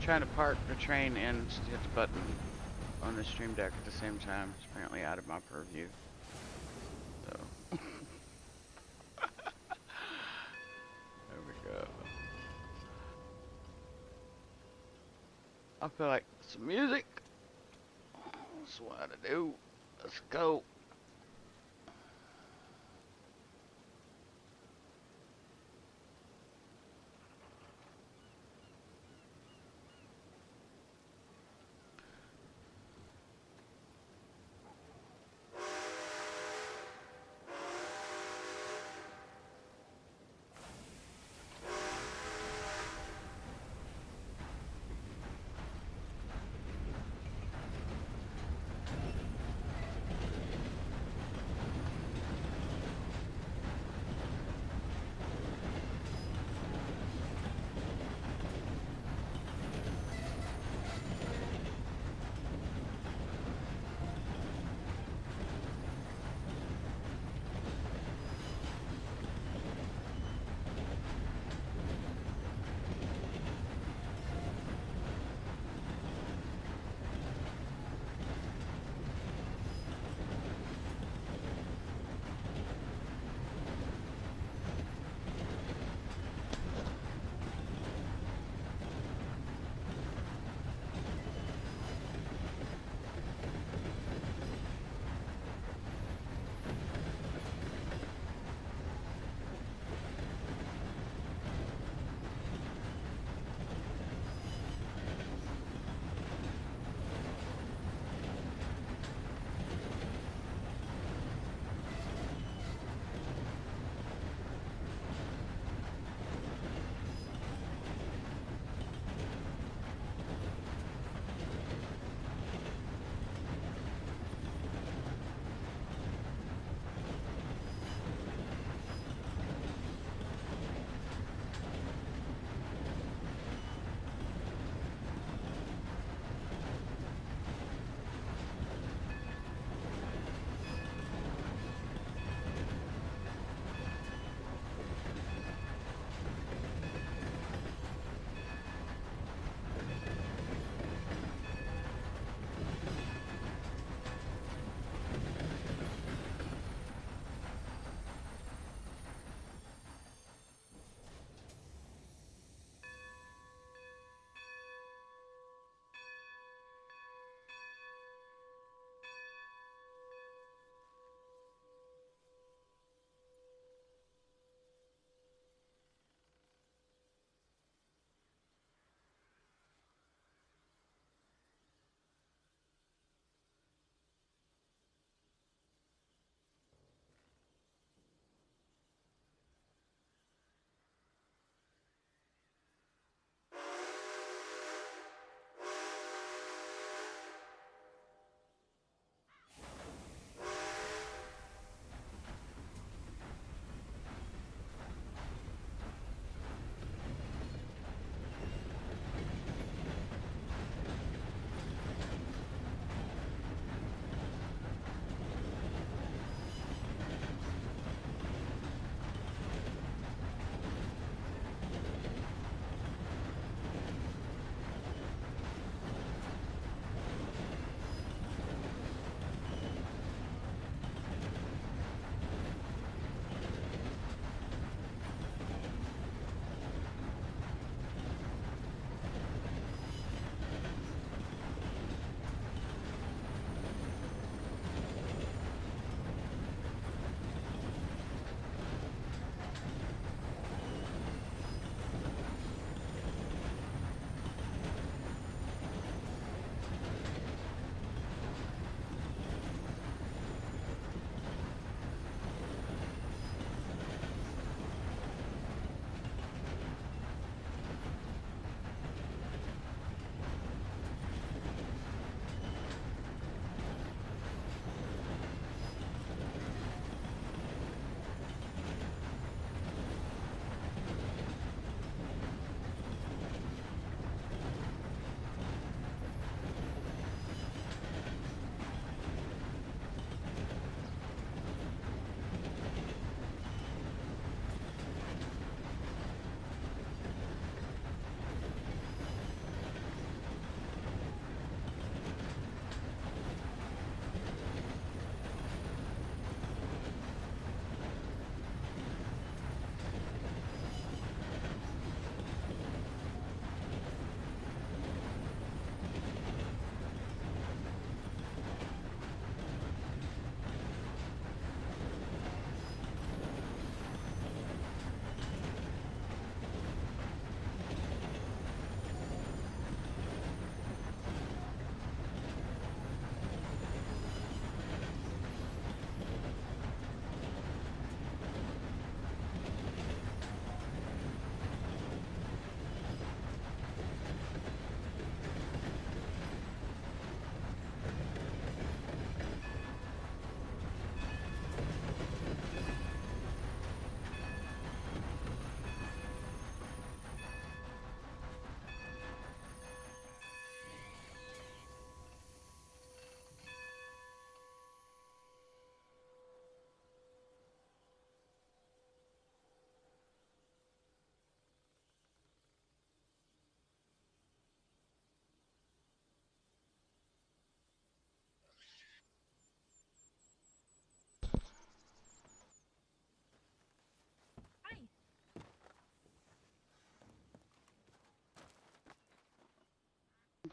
trying to park the train and hit the button on the stream deck at the same time. It's apparently out of my purview. So there we go. I feel like some music. That's what I do. Let's go.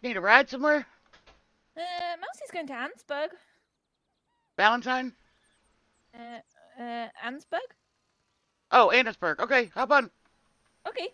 Need a ride somewhere? Mosey's going to Ansburg. Valentine? Ansburg? Oh, Annisburg. Okay, hop on. Okay.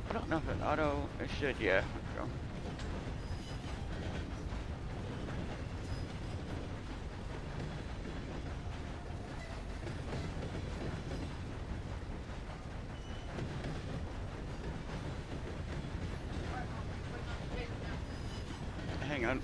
I don't know if it auto. It should, yeah. Let's go. Hang on.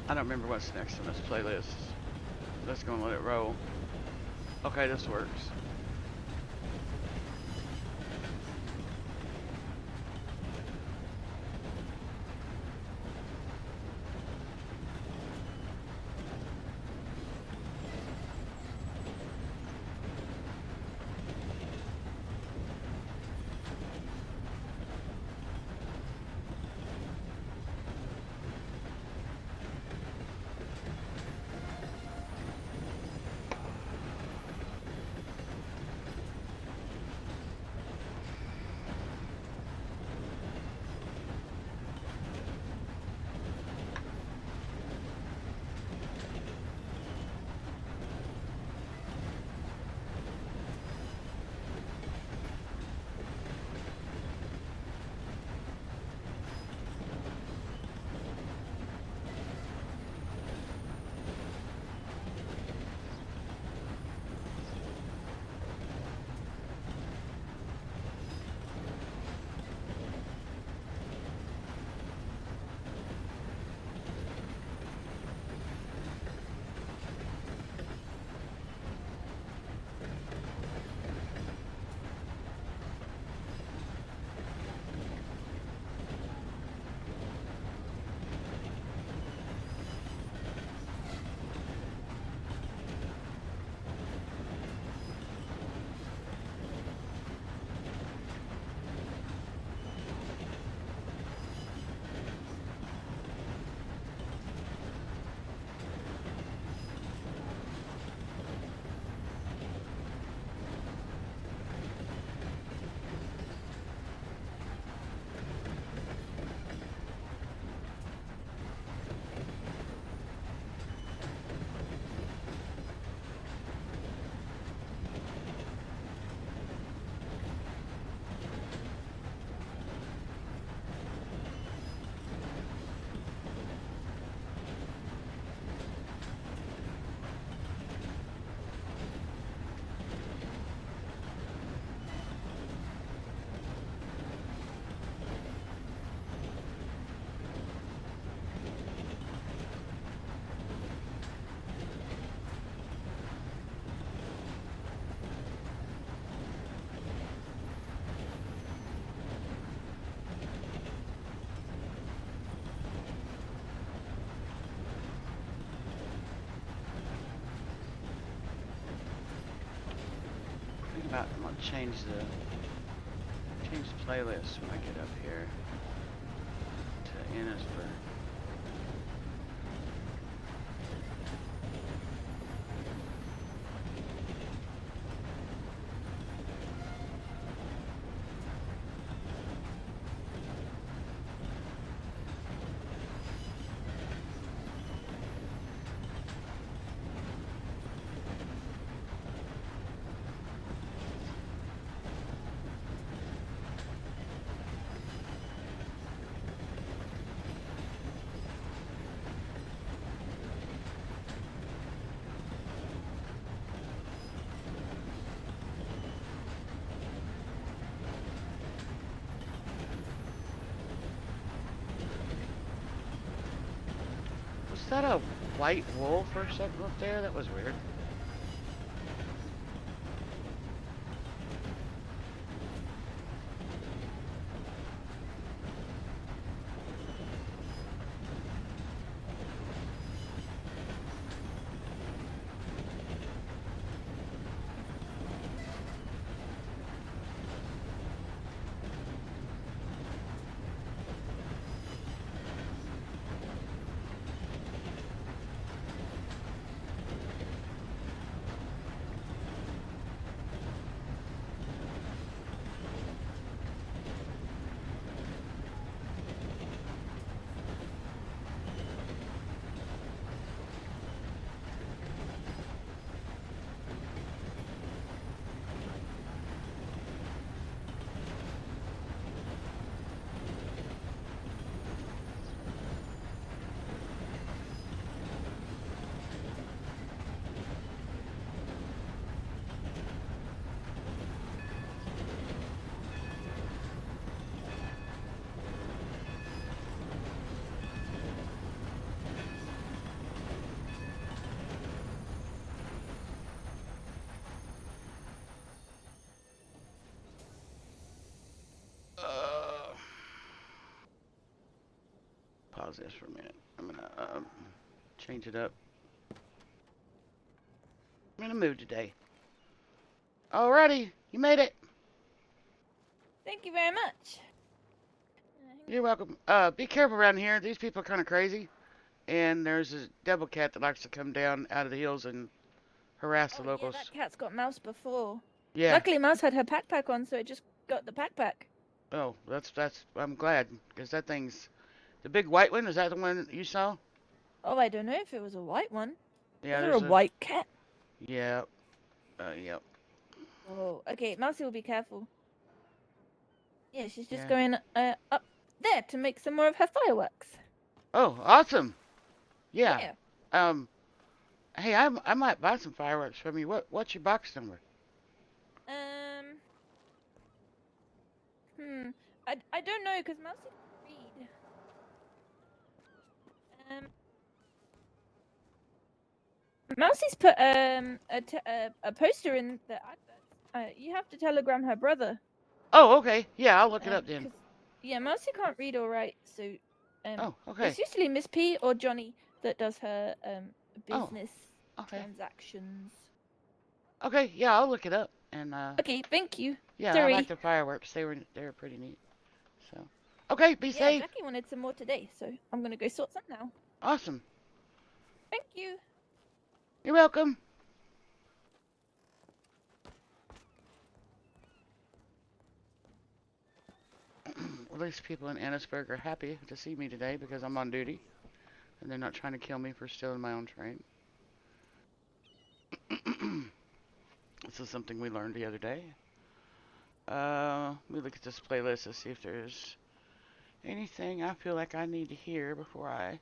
I don't remember what's next on this playlist. Let's go and let it roll. Okay, this works. change the playlist when I get up here to Ennisburg. Was that a white wolf or something up there? That was weird. Pause this for a minute. I'm gonna change it up. I'm in a mood today. Alrighty, you made it. Thank you very much. You're welcome. Be careful around here. These people are kind of crazy. And there's a devil cat that likes to come down out of the hills and harass the Yeah, locals. that cat's got Mouse before. Yeah. Luckily, Mouse had her backpack on, so it just got the backpack. Oh, that's. I'm glad because that thing's the big white one. Is that the one you saw? Oh, I don't know if it was a white one. Yeah, Is there a white cat? Yeah. Yep. Oh, okay. Mousy will be careful. Yeah, she's just Yeah. going up there to make some more of her fireworks. Oh, awesome. Yeah. Yeah. Hey, I might buy some fireworks from you. What's your box number? I don't know because Mousy can read. Mousy's put a poster in the advert. You have to telegram her brother. Oh, okay. Yeah, I'll look it up then. Yeah, Mousy can't read all right, so Oh, okay. it's usually Miss P or Johnny that does her business okay. transactions. Okay, yeah, I'll look it up and Okay, thank you. yeah, Sorry. I like the fireworks. They were pretty neat. So, okay, be safe. Jackie wanted some more today, so I'm gonna go sort some now. Awesome. Thank you. You're welcome. Well, these people in Annisburg are happy to see me today because I'm on duty and they're not trying to kill me for stealing my own train. This is something we learned the other day. Let me look at this playlist to see if there's anything I feel like I need to hear before I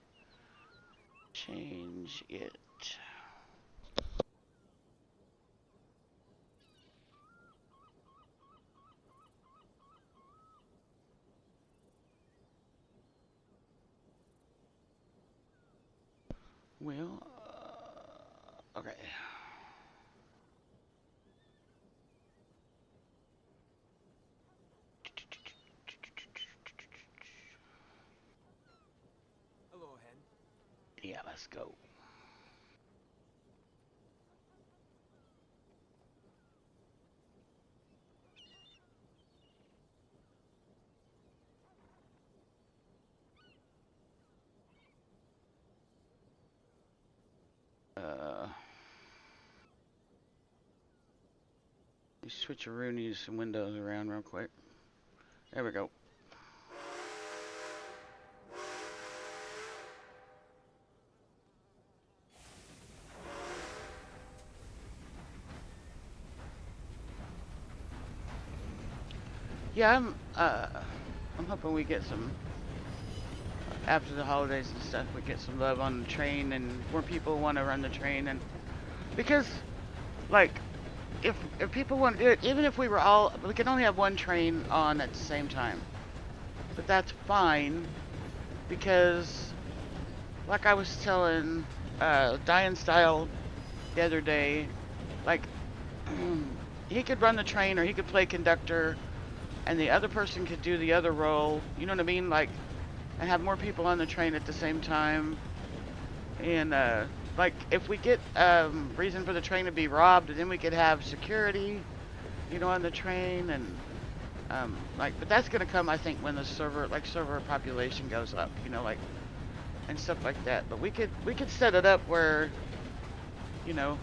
change it. Well, okay. Hello, Hen. Yeah, let's go. me switcheroonie some windows around real quick. There we go. Yeah, I'm hoping we get some after the holidays and stuff. We get some love on the train and more people want to run the train, and because like if people want to do it, even if we can only have one train on at the same time, but that's fine because like I was telling Diane Style the other day, like he could run the train or he could play conductor and the other person could do the other role, you know what I mean? Like, and have more people on the train at the same time. And, like, if we get reason for the train to be robbed, then we could have security, you know, on the train. And, like, but that's going to come, I think, when the server population goes up, you know, like, and stuff like that. But we could set it up where, you know,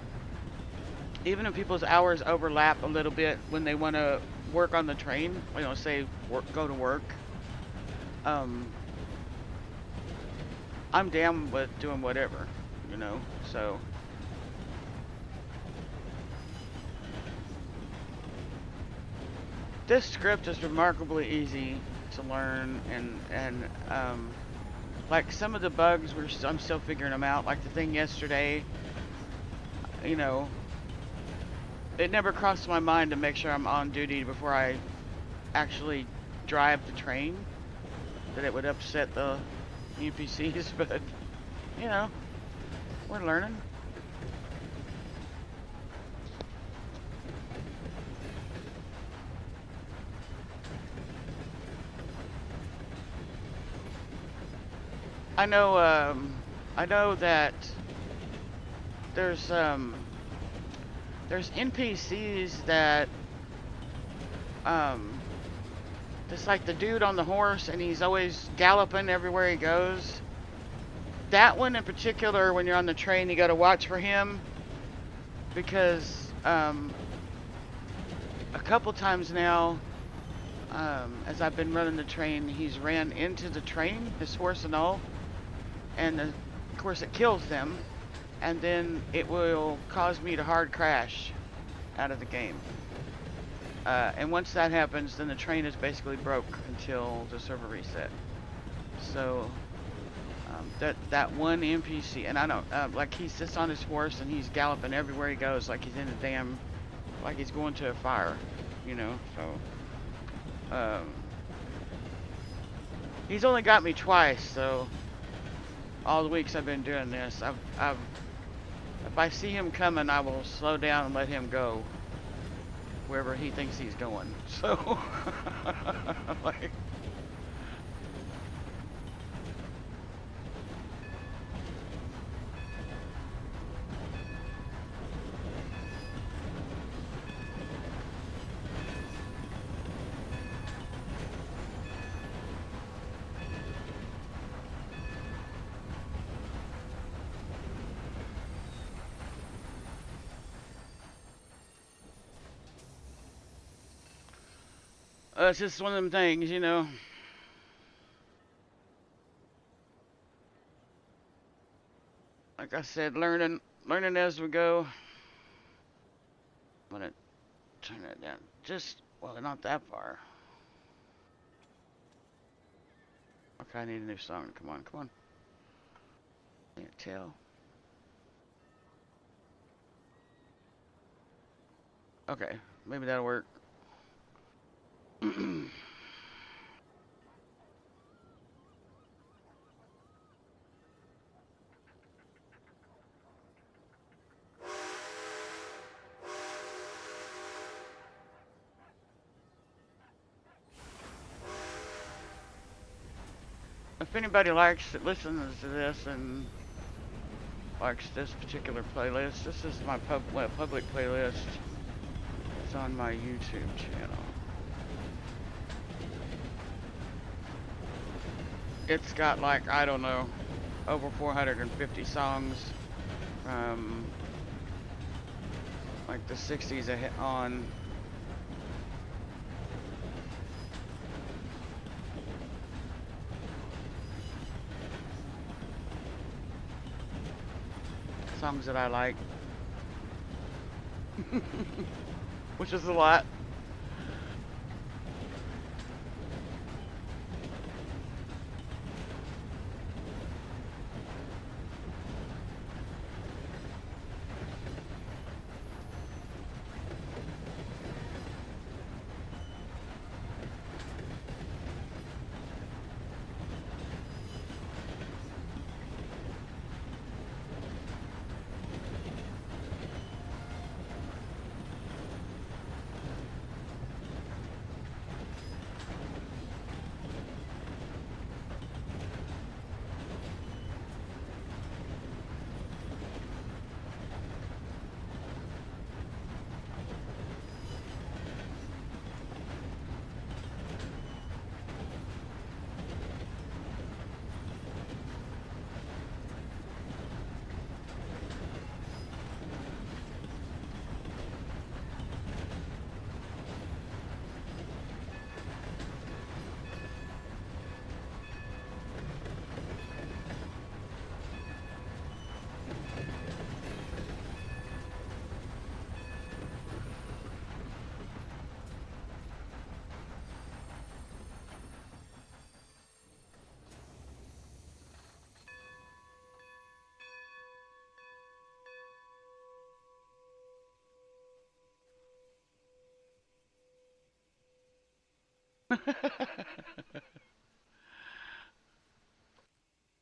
even if people's hours overlap a little bit when they want to work on the train, you know, say go to work, I'm down with doing whatever, you know, so. This script is remarkably easy to learn, and like some of the bugs, I'm still figuring them out. Like the thing yesterday, you know, it never crossed my mind to make sure I'm on duty before I actually drive the train, that it would upset the NPCs, but, you know, we're learning. I know that there's NPCs that, just like the dude on the horse and he's always galloping everywhere he goes. That one in particular, when you're on the train, you gotta watch for him because, a couple times now, as I've been running the train, he's ran into the train, his horse and all, and of course it kills them, and then it will cause me to hard crash out of the game. And once that happens, then the train is basically broke until the server reset. So that one NPC, and I don't like he sits on his horse and he's galloping everywhere he goes, like he's in a damn, like he's going to a fire, you know. So he's only got me twice, so all the weeks I've been doing this, if I see him coming, I will slow down and let him go wherever he thinks he's going. So, like, it's just one of them things, you know. Like I said, learning as we go. I'm gonna turn that down. Just, well, not that far. Okay, I need a new song. Come on, come on. Can't tell. Okay, maybe that'll work. If anybody listens to this and likes this particular playlist, this is my public playlist. It's on my YouTube channel. It's got, like, I don't know, over 450 songs from like the 60s on, songs that I like, which is a lot.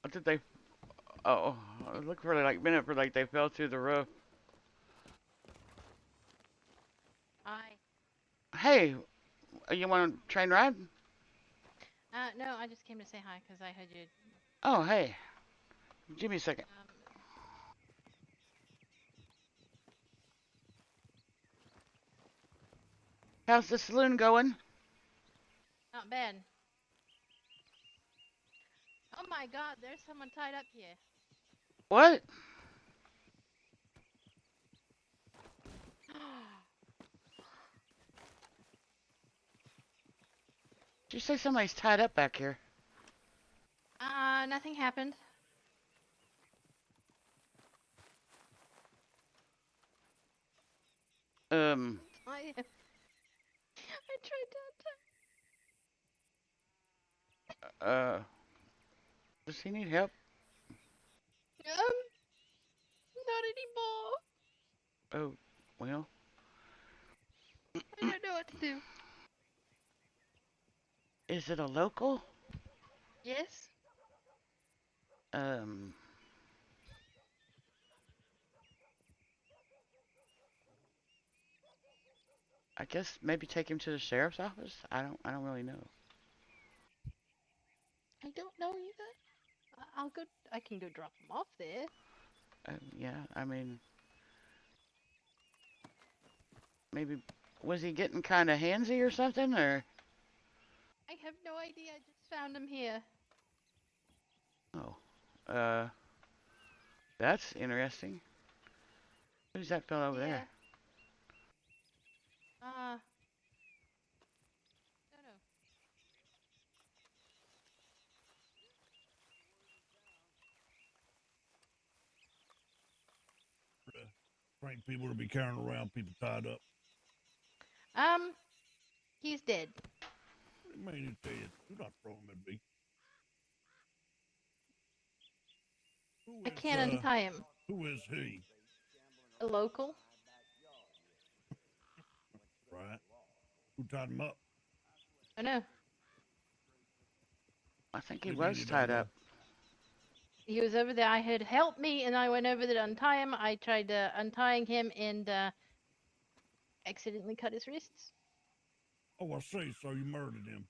What did they? Oh, it looked really like minute for like they fell through the roof. Hi. Hey, you want a train ride? No, I just came to say hi because I heard you. Oh, hey, give me a second. Um, How's the saloon going? not bad. Oh my God, there's someone tied up here. What? Did you say somebody's tied up back here? Nothing happened. Um, I tried to uh, does he need help? not anymore. Oh, well, I don't know what to do. is it a local? Yes. Um, I guess maybe take him to the sheriff's office. I don't really know. I don't know either. I'll go. I can go drop him off there. Yeah, I mean, maybe was he getting kind of handsy or something, or? I have no idea. I just found him here. Oh, uh, that's interesting. Who's that fellow over Yeah. there? No, no. Train people to be carrying around people tied up. Um, he's dead. What do you mean he's dead? Do not throw him at me. Who I is can't untie him. who is he? A local? Right? Who tied him up? I know. I think What he do you mean was you don't tied know? up. He was over there. I had help me, and I went over there to untie him. I tried untying him and accidentally cut his wrists. Oh, I see. So you murdered him.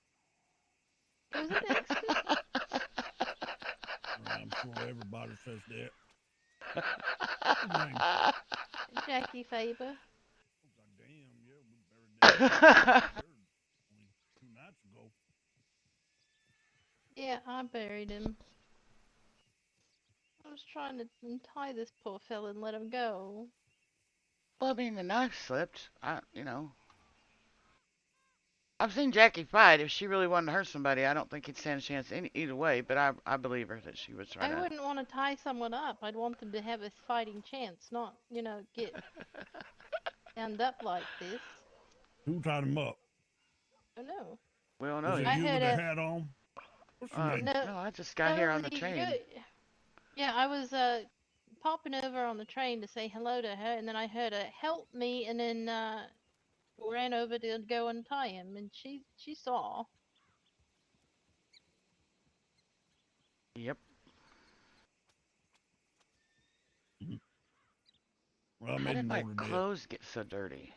It was an accident. I'm sure everybody says that. What's his name? Jackie Faber. Oh, goddamn. Yeah, we buried that bird only 2 nights ago. Yeah, I buried him. I was trying to untie this poor fella and let him go. Well, I mean, the knife slipped. I I've seen Jackie fight. If she really wanted to hurt somebody, I don't think he'd stand a chance either way. But I believe her that she was trying I to. wouldn't want to tie someone up. I'd want them to have a fighting chance, not, get end up like this. Who tied him up? Oh no. Well, Was no, it I you heard with the a hat on? What's your name? no, no, I just got here no. on the train. Yeah, I was popping over on the train to say hello to her, and then I heard a "help me," and then ran over to go untie him, and she saw. Yep. Mhm. Well, I How made a did my note of that. clothes get so dirty?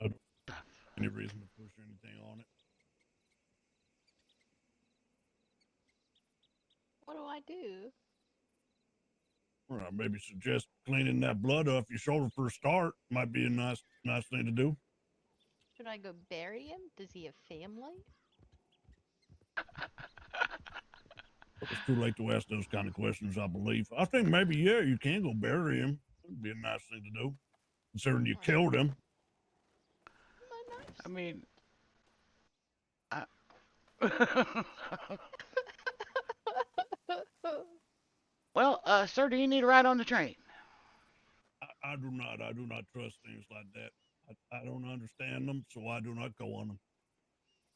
I don't any reason to push anything on it. What do I do? Well, I maybe suggest cleaning that blood off your shoulder for a start. Might be a nice thing to do. Should I go bury him? Does he have family? It's too late to ask those kind of questions, I believe. I think maybe, yeah, you can go bury him. It'd be a nice thing to do, considering you Right. killed him. I mean, I. Well, sir, do you need a ride on the train? I do not. I do not trust things like that. I don't understand them, so I do not go on them.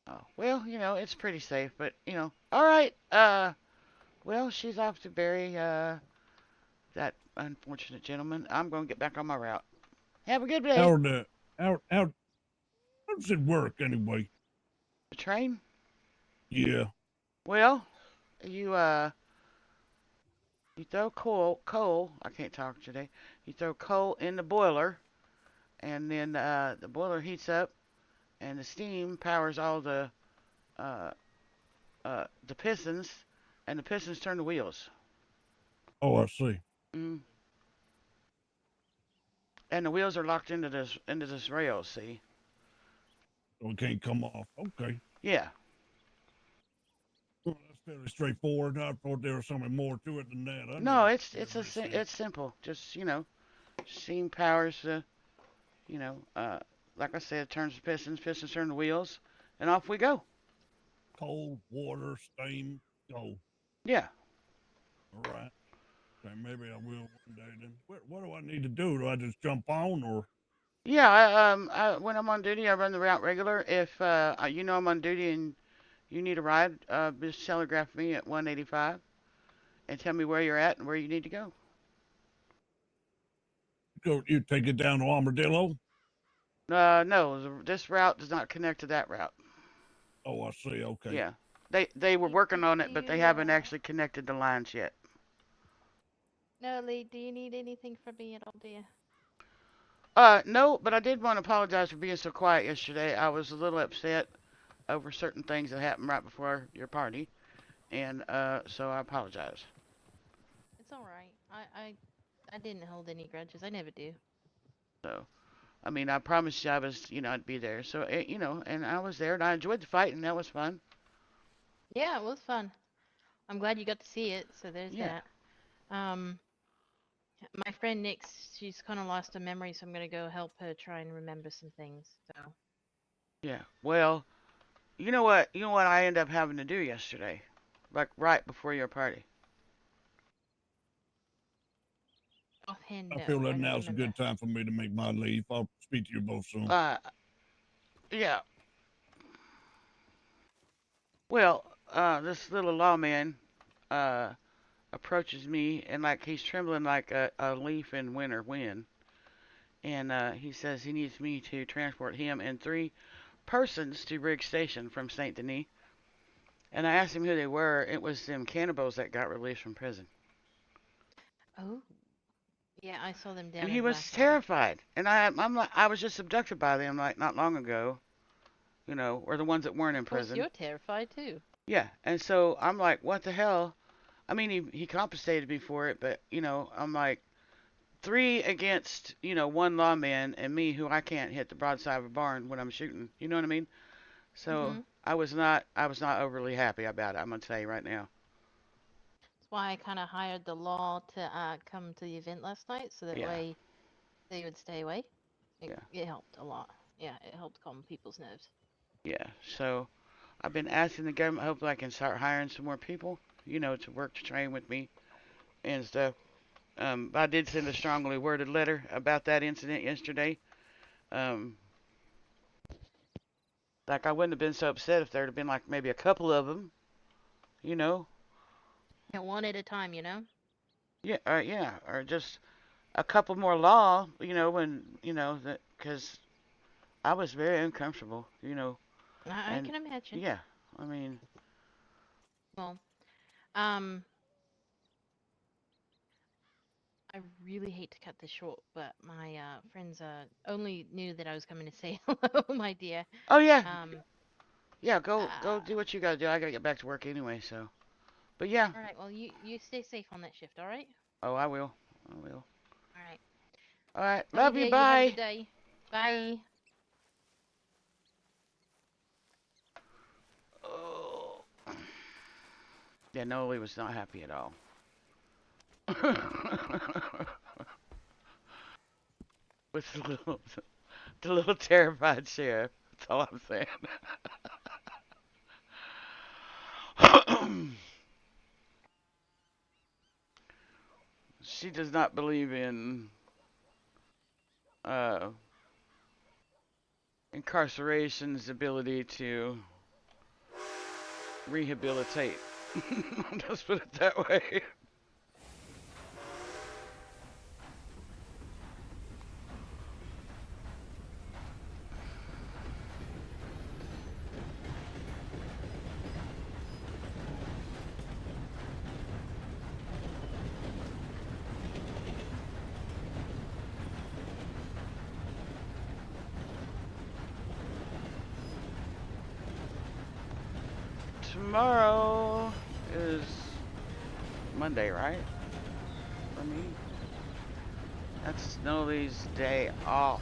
Oh, well, it's pretty safe, but all right. Well, she's off to bury that unfortunate gentleman. I'm going to get back on my route. Have a good day. How the how does it work anyway? The train? Yeah. Well, you you throw coal. I can't talk today. You throw coal in the boiler, and then the boiler heats up, and the steam powers all uh, the pistons, and the pistons turn the wheels. Oh, I see. Mm. And the wheels are locked into this rail. See? So it can't come off. Okay. Yeah. Well, that's fairly straightforward. I thought there was something more to it than that. No, Never see it. it's simple. Just steam powers the you know like I said, turns the pistons turn the wheels, and off we go. Cold, water, steam, go. Yeah. All right. Okay, maybe I will one day then. What do I need to do? Do I just jump on or? Yeah, when I'm on duty, I run the route regular. If I'm on duty and you need a ride, just telegraph me at 185 and tell me where you're at and where you need to go. Go, you take it down to Armadillo? No, this route does not connect to that route. Oh, I see. Okay. Yeah, they were working on it, Do but they you, haven't actually connected the lines yet. no, Lee, do you need anything from me at all, dear? No, but I did want to apologize for being so quiet yesterday. I was a little upset over certain things that happened right before your party, and so I apologize. It's all right. I didn't hold any grudges. I never do. So, I mean, I promised you I was, I'd be there. So, and I was there, and I enjoyed the fight, and that was fun. Yeah, it was fun. I'm glad you got to see it. So there's Yeah, that. Um, my friend Nix, she's kind of lost her memory, so I'm gonna go help her try and remember some things. So yeah. Well, you know what? You know what I ended up having to do yesterday, like right before your party. offhand, I feel no, that I don't now's a remember. good time for me to make my leave. I'll speak to you both soon. Uh, yeah. Well, this little lawman uh approaches me, and like he's trembling like a leaf in winter wind, and he says he needs me to transport him and three persons to Riggs Station from Saint Denis. And I asked him who they were. It was them cannibals that got released from prison. Oh, yeah, I saw them And down he in was Blackwater. terrified. And I'm like, I was just abducted by them like not long ago, or the ones that weren't in Of course, prison. you're terrified too. Yeah. And so I'm like, what the hell? I mean, he compensated me for it, but I'm like three against one lawman and me who I can't hit the broadside of a barn when I'm shooting. You know what I mean? So Mhm. I was not overly happy about it. I'm gonna tell you right now. That's why I kind of hired the law to come to the event last night, so that Yeah. way they would stay away. It, Yeah. it helped a lot. Yeah, it helped calm people's nerves. Yeah. So I've been asking the government. Hopefully, I can start hiring some more people. To work to train with me and stuff. But I did send a strongly worded letter about that incident yesterday. Um, like I wouldn't have been so upset if there'd have been like maybe a couple of them. You know. Yeah, one at a time, you know? Yeah. Yeah. Or just a couple more law. When that because I was very uncomfortable. I And can imagine. yeah. I mean, Well, um, I really hate to cut this short, but my friends only knew that I was coming to say hello, my dear. oh yeah, Um, yeah. Go uh, do what you gotta do. I gotta get back to work anyway. So, but yeah. all right. Well, you stay safe on that shift, all right? Oh, I will. I will. All right. All right. Love you, Love you. dear. You have a good Bye. day. Bye. Oh. Yeah, Noli was not happy at all. With the little terrified sheriff. That's all I'm saying. She does not believe in uh, incarceration's ability to rehabilitate. Let's put it that way. Tomorrow is Monday, right? For me. That's Noli's day off.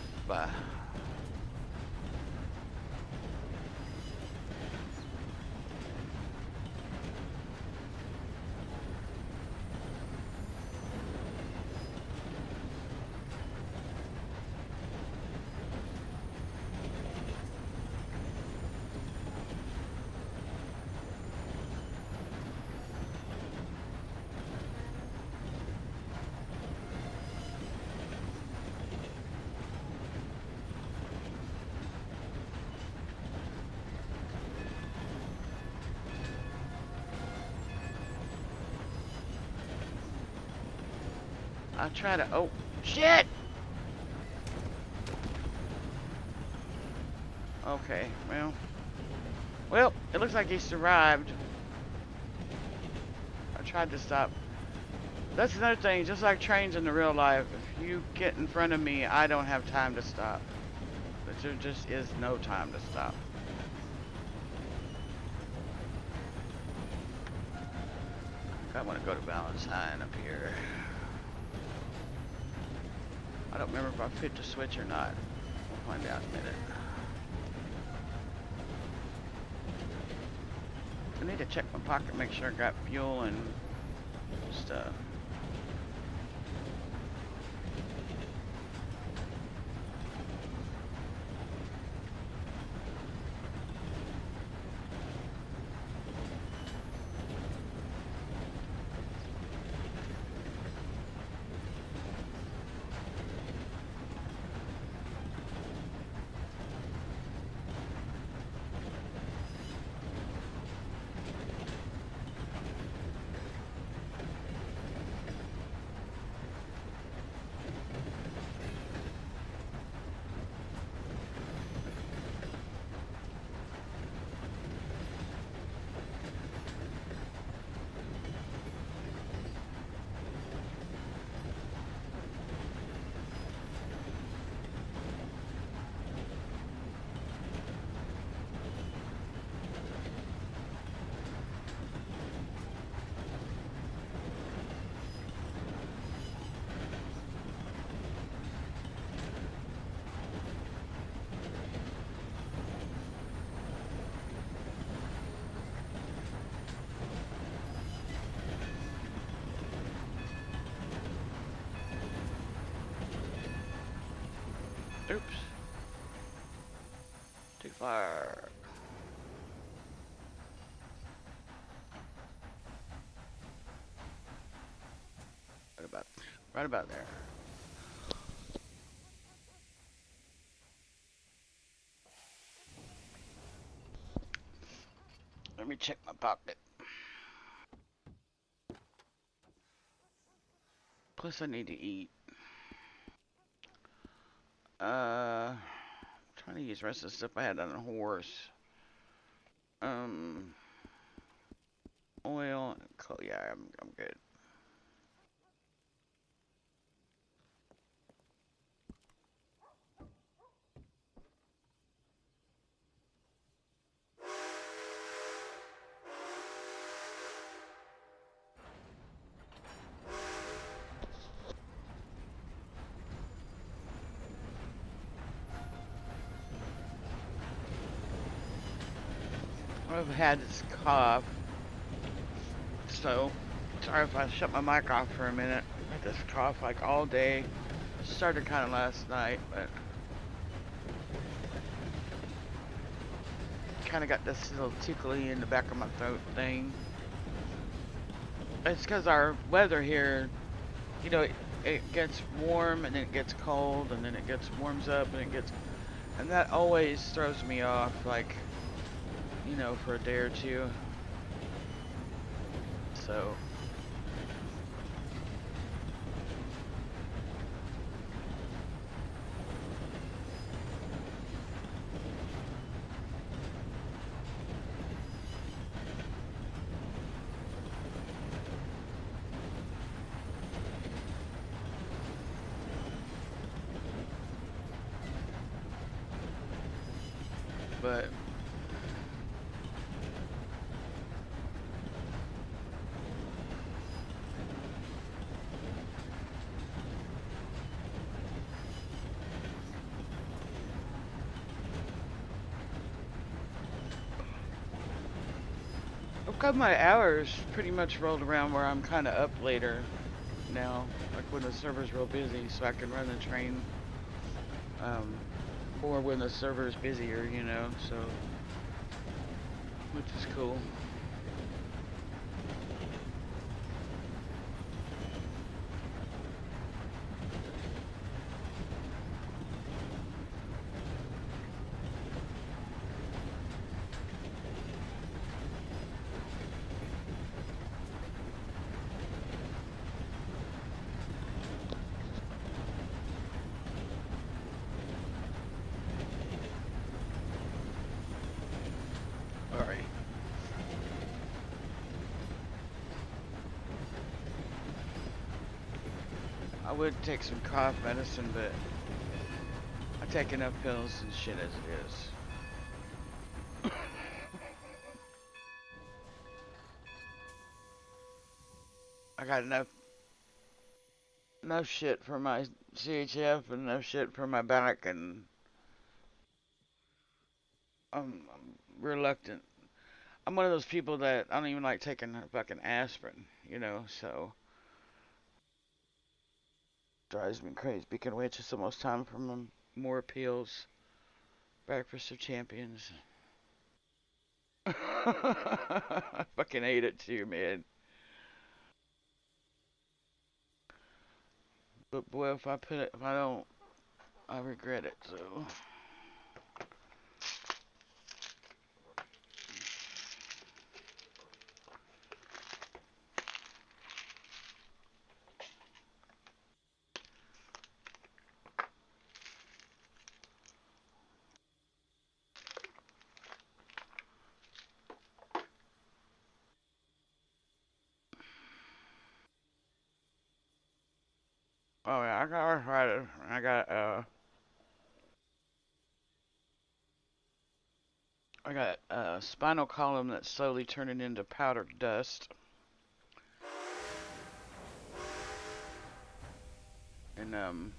I'll try to. Oh, shit! Okay, well, it looks like he survived. I tried to stop. That's another thing, just like trains in the real life, if you get in front of me, I don't have time to stop. But there just is no time to stop. I want to go to Valentine up here. I don't remember if I picked a switch or not. We'll find out in a minute. I need to check my pocket, make sure I got fuel and stuff. Oops. Too far. Right about there. Let me check my pocket. Plus, I need to eat. Trying to use the rest of the stuff I had on a horse. Um, oil. Yeah, I'm good. I've had this cough, so sorry if I shut my mic off for a minute. I had this cough like all day. Started kind of last night, but kind of got this little tickly in the back of my throat thing. It's because our weather here, you know, it gets warm and then it gets cold and then it gets warms up and it gets, and that always throws me off, like, you know, for a day or two. So but I've got my hours pretty much rolled around where I'm kind of up later now, like when the server's real busy, so I can run the train, or when the server's busier, you know, so, which is cool. Alright. I would take some cough medicine, but I take enough pills and shit as it is. I got enough shit for my CHF and enough shit for my back, and I'm reluctant. I'm one of those people that I don't even like taking fucking aspirin, you know, so drives me crazy. Speaking of which, it's almost time for more pills. Breakfast of Champions. I fucking hate it too, man. But boy, if I don't, I regret it, so. Oh yeah, I got arthritis. I got a spinal column that's slowly turning into powdered dust. And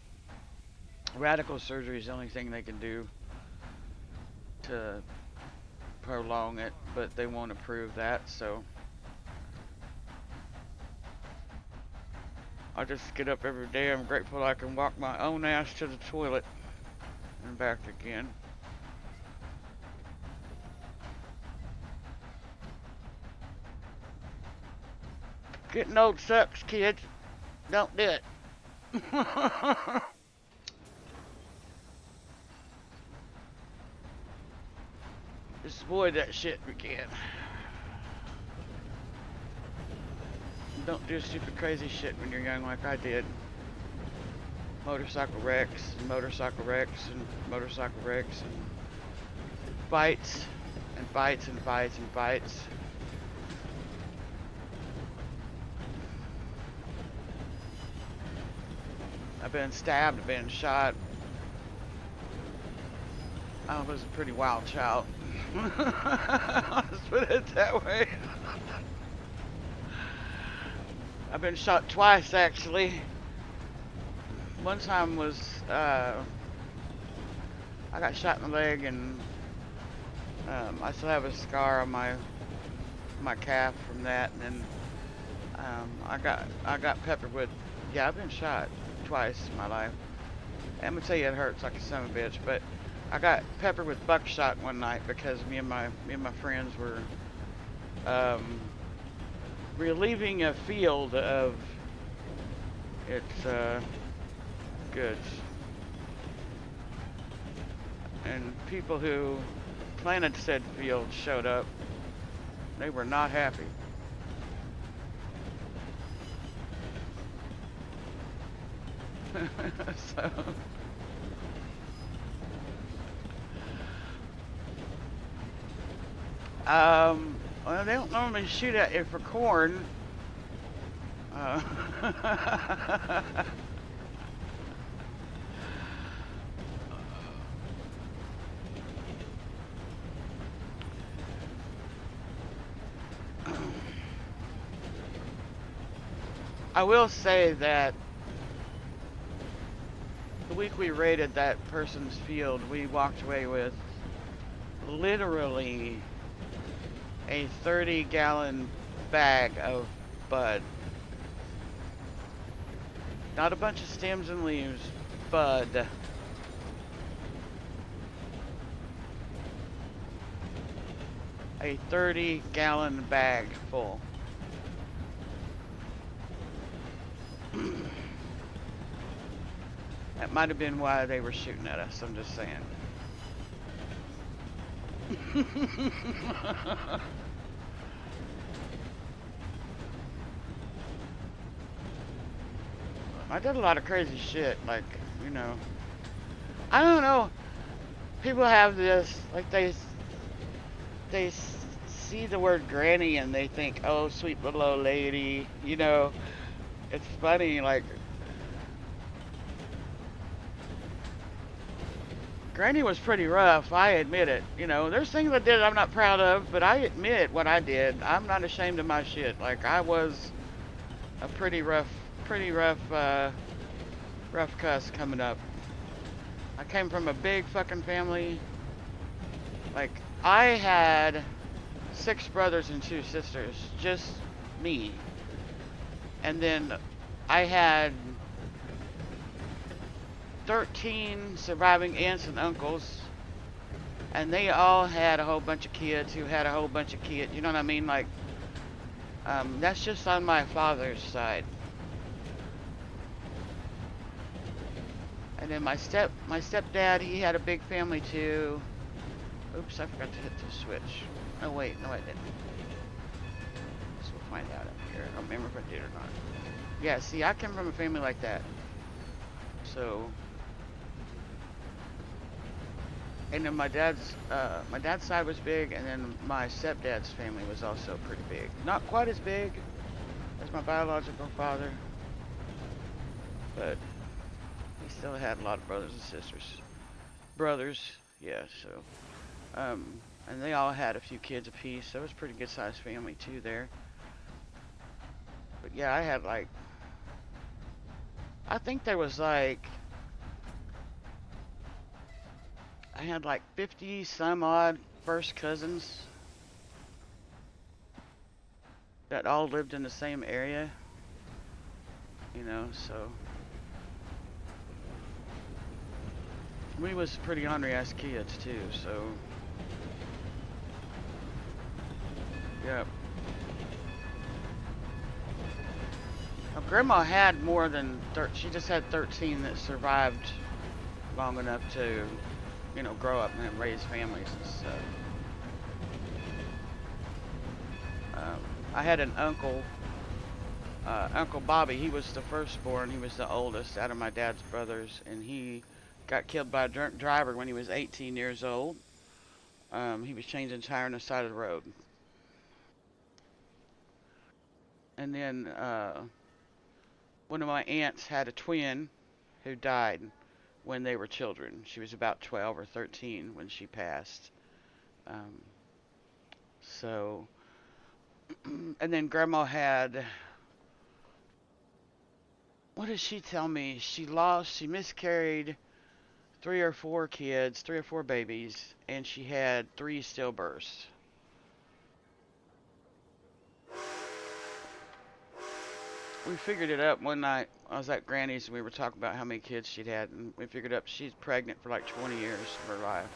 radical surgery is the only thing they can do to prolong it, but they won't approve that, so I just get up every day. I'm grateful I can walk my own ass to the toilet and back again. Getting old sucks, kids. Don't do it. Just avoid that shit if we can. Don't do stupid crazy shit when you're young like I did. Motorcycle wrecks and motorcycle wrecks and motorcycle wrecks and fights and fights and fights and fights. I've been stabbed, I've been shot. I was a pretty wild child. Let's put it that way. I've been shot twice actually. One time was I got shot in the leg, and I still have a scar on my calf from that. And then I got peppered with. Yeah, I've been shot twice in my life. I'm gonna tell you it hurts like a son of a bitch, but I got peppered with buckshot one night because me and my friends were relieving a field of its goods, and people who planted said field showed up. They were not happy. So well, they don't normally shoot at you for corn. I will say that the week we raided that person's field, we walked away with literally a 30-gallon bag of bud. Not a bunch of stems and leaves, bud. A 30-gallon bag full. That might have been why they were shooting at us, I'm just saying. I did a lot of crazy shit, like, you know. I don't know. People have this, like, they see the word granny and they think, oh, sweet little old lady, you know. It's funny, like, Granny was pretty rough, I admit it. You know, there's things I did I'm not proud of, but I admit what I did. I'm not ashamed of my shit. Like, I was a pretty rough cuss coming up. I came from a big fucking family. Like, I had 6 brothers and 2 sisters, just me. And then I had 13 surviving aunts and uncles, and they all had a whole bunch of kids who had a whole bunch of kids. You know what I mean? Like, that's just on my father's side. And then my stepdad, he had a big family too. Oops, I forgot to hit the switch. Oh wait, no I didn't. So we'll find out up here. I don't remember if I did or not. Yeah, see, I came from a family like that. So, and then my dad's side was big, and then my stepdad's family was also pretty big. Not quite as big as my biological father, but he still had a lot of brothers and sisters. Brothers, yeah, so, and they all had a few kids apiece, so it was a pretty good sized family too there. But yeah, I had like, I think there was like, I had like 50 some odd first cousins that all lived in the same area, you know, so we was pretty ornery ass kids too, so yeah. Grandma had more than she just had 13 that survived long enough to, grow up and raise families and stuff. Um, I had an uncle, Uncle Bobby. He was the firstborn. He was the oldest out of my dad's brothers, and he got killed by a drunk driver when he was 18 years old. He was changing tire on the side of the road. And then one of my aunts had a twin who died when they were children. She was about 12 or 13 when she passed. Um, so, and then Grandma had, what did she tell me? She miscarried 3 or 4 babies, and she had 3 stillbirths. We figured it up one night. I was at Granny's and we were talking about how many kids she'd had, and we figured up she's pregnant for like 20 years of her life.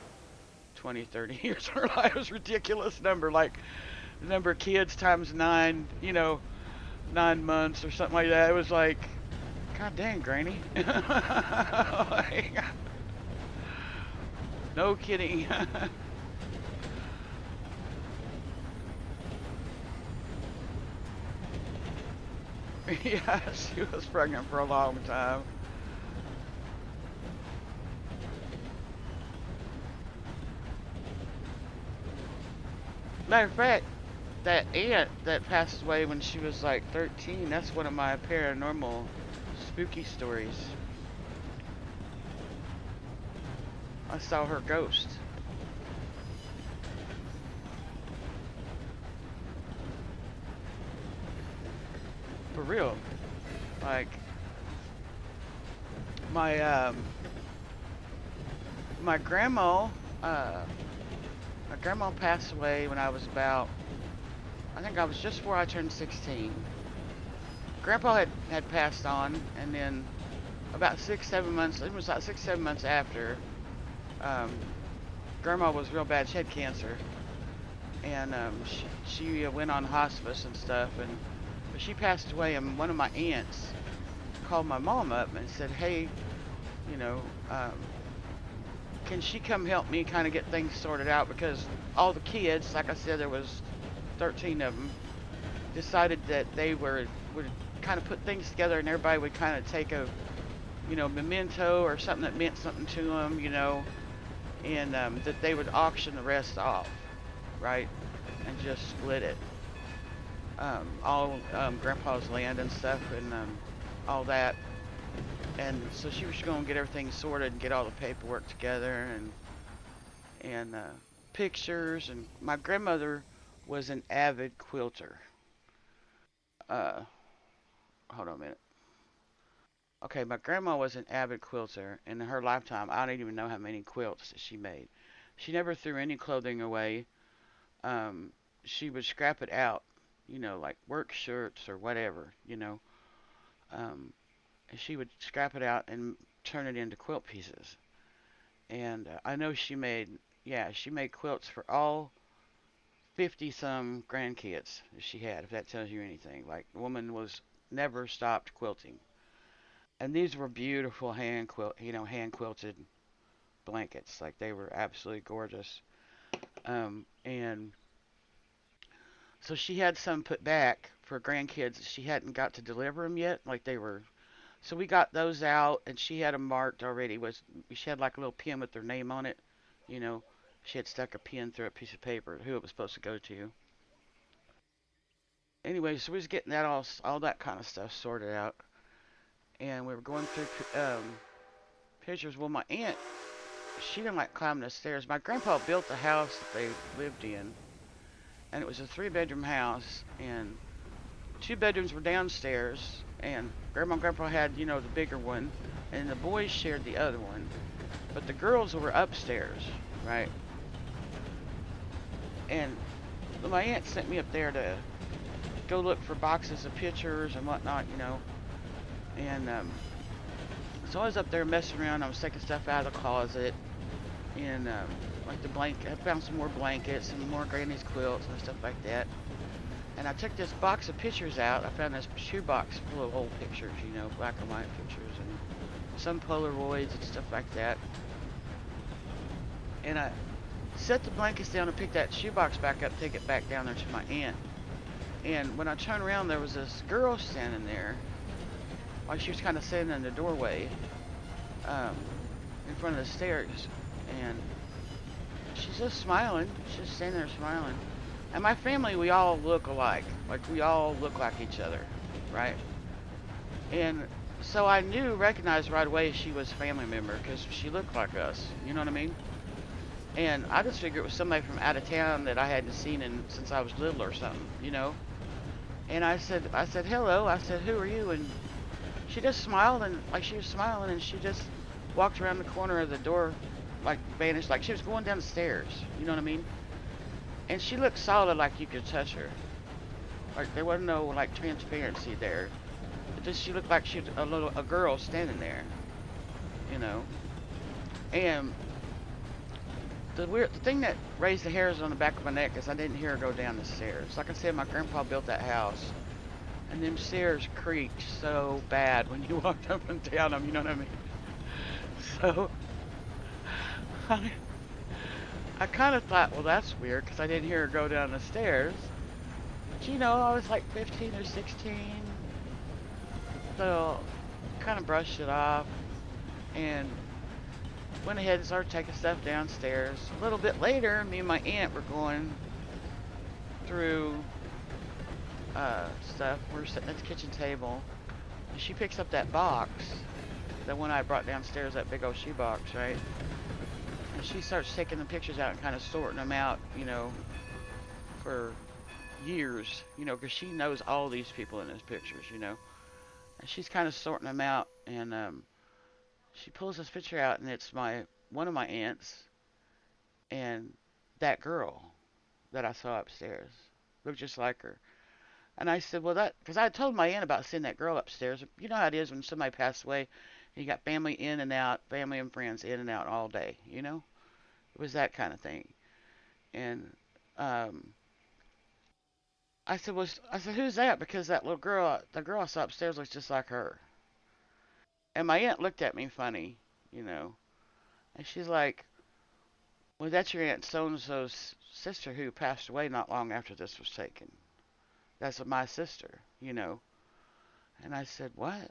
20, 30 years of her life. It was a ridiculous number, like the number of kids times 9, 9 months or something like that. It was like, God dang, Granny. Like, no kidding. Yeah, she was pregnant for a long time. Matter of fact, that aunt that passed away when she was like 13, that's one of my paranormal spooky stories. I saw her ghost. For real. Like, my my grandma my grandma passed away when I was about, I think I was just before I turned 16. Grandpa had passed on, and then about 6-7 months, it was like 6-7 months after, Grandma was real bad. She had cancer, and she went on hospice and stuff, and but she passed away, and one of my aunts called my mom up and said, hey, you know, can she come help me kind of get things sorted out, because all the kids, like I said, there was 13 of them, decided that they would kind of put things together, and everybody would kind of take a, memento or something that meant something to them, and that they would auction the rest off, right, and just split it. All Grandpa's land and stuff, and all that. And so she was going to get everything sorted and get all the paperwork together, and pictures. And my grandmother was an avid quilter. Uh, Hold on a minute. Okay, my grandma was an avid quilter. In her lifetime, I don't even know how many quilts that she made. She never threw any clothing away. She would scrap it out, like work shirts or whatever, Um, and she would scrap it out and turn it into quilt pieces. And I know she made quilts for all 50 some grandkids she had, if that tells you anything. Like, the woman was never stopped quilting. And these were beautiful hand quilted blankets. Like, they were absolutely gorgeous. And so she had some put back for grandkids. She hadn't got to deliver them yet. Like, they were. So we got those out, and she had them marked already. She had like a little pin with their name on it. You know, she had stuck a pin through a piece of paper who it was supposed to go to. Anyway, so we was getting that all that kind of stuff sorted out, and we were going through pictures. Well, my aunt, she didn't like climbing the stairs. My grandpa built the house that they lived in, and it was a 3-bedroom house, and 2 bedrooms were downstairs, and Grandma and Grandpa had, the bigger one, and the boys shared the other one. But the girls were upstairs, right? And my aunt sent me up there to go look for boxes of pictures and whatnot, And so I was up there messing around. I was taking stuff out of the closet, and like the blanket. I found some more blankets and more Granny's quilts and stuff like that. And I took this box of pictures out. I found this shoebox full of old pictures, you know, black and white pictures, and some Polaroids and stuff like that. And I set the blankets down and picked that shoebox back up, take it back down there to my aunt. And when I turned around, there was this girl standing there. Like she was kind of standing in the doorway, in front of the stairs. And she's just smiling. She's just standing there smiling. And my family, we all look alike. Like, we all look like each other, right? And so I recognized right away she was a family member because she looked like us. You know what I mean? And I just figured it was somebody from out of town that I hadn't seen since I was little or something, you know? And I said, hello. I said, who are you? And she just smiled, and like she was smiling, and she just walked around the corner of the door, like vanished, like she was going down the stairs. You know what I mean? And she looked solid, like you could touch her. Like there wasn't no like transparency there. It just she looked like she was a girl standing there. You know. And the thing that raised the hairs on the back of my neck is I didn't hear her go down the stairs. Like I said, my grandpa built that house, and them stairs creaked so bad when you walked up and down them. You know what I mean? So I kind of thought, well, that's weird because I didn't hear her go down the stairs. But you know, I was like 15 or 16, so kind of brushed it off and went ahead and started taking stuff downstairs. A little bit later, me and my aunt were going through stuff. We're sitting at the kitchen table, and she picks up that box, the one I brought downstairs, that big old shoebox, right? And she starts taking the pictures out and kind of sorting them out, you know, for years, you know, because she knows all these people in those pictures, you know. And she's kind of sorting them out, and she pulls this picture out, and it's one of my aunts and that girl that I saw upstairs. Looked just like her. And I said, well, because I told my aunt about seeing that girl upstairs. You know how it is when somebody passed away, and you got family in and out, family and friends in and out all day, you know? It was that kind of thing. And I said, who's that? Because that little girl, the girl I saw upstairs looks just like her. And my aunt looked at me funny, you know. And she's like, well, that's your Aunt so-and-so's sister who passed away not long after this was taken. That's my sister, you know. And I said, what?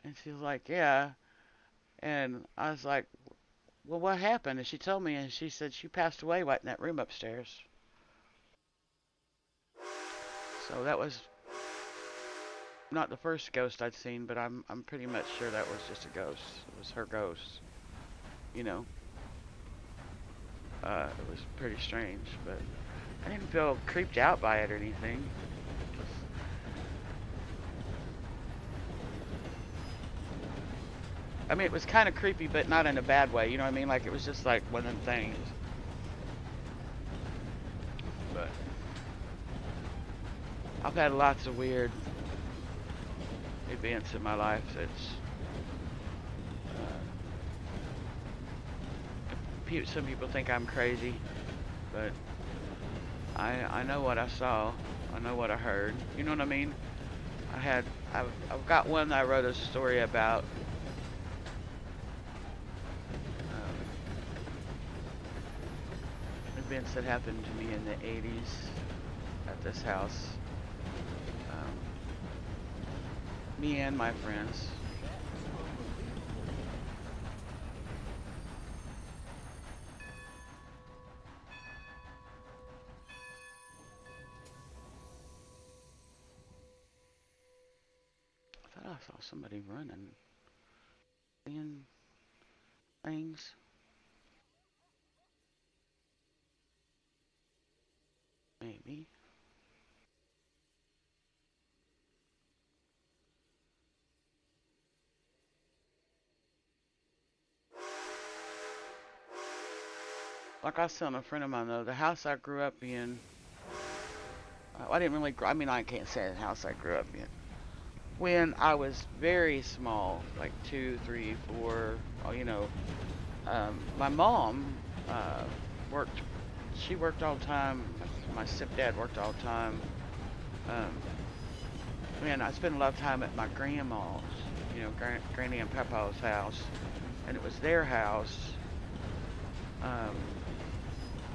And she's like, yeah. And I was like, well, what happened? And she told me, and she said she passed away right in that room upstairs. So that was not the first ghost I'd seen, but I'm pretty much sure that was just a ghost. It was her ghost, you know. It was pretty strange, but I didn't feel creeped out by it or anything. I mean, it was kind of creepy, but not in a bad way. You know what I mean? Like, it was just like one of them things. But I've had lots of weird events in my life that's some people think I'm crazy, but I know what I saw. I know what I heard. You know what I mean? I've got one that I wrote a story about. Events that happened to me in the 80s at this house. Me and my friends. I thought I saw somebody running. Seeing things. Maybe. Like I was telling a friend of mine though, the house I grew up in, I didn't really, I mean I can't say the house I grew up in. When I was very small, like 2, 3, 4, you know, my mom worked she worked all the time. My stepdad worked all the time. Man, I spent a lot of time at my grandma's, you know, Granny and Papa's house, and it was their house.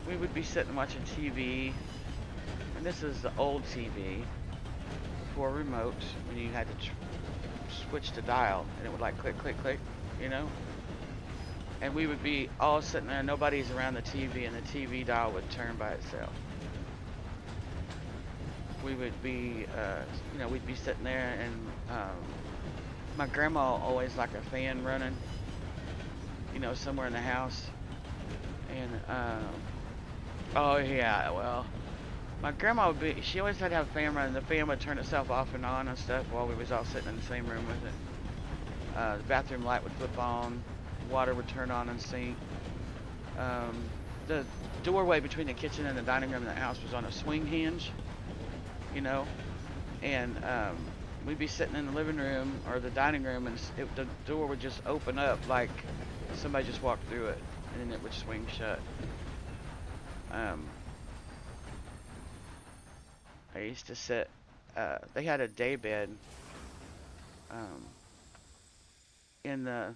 We would be sitting watching TV, and this is the old TV before remote, when you had to switch the dial, and it would like click, click, click, you know. And we would be all sitting there, nobody's around the TV, and the TV dial would turn by itself. We would be, you know, we'd be sitting there, and my grandma always like a fan running, you know, somewhere in the house. And, oh yeah, well, my grandma would be, she always had to have a fan running. The fan would turn itself off and on and stuff while we was all sitting in the same room with it. The bathroom light would flip on, water would turn on and sink. The doorway between the kitchen and the dining room in the house was on a swing hinge, you know, and we'd be sitting in the living room or the dining room, and the door would just open up like somebody just walked through it, and then it would swing shut. I used to sit, they had a day bed in the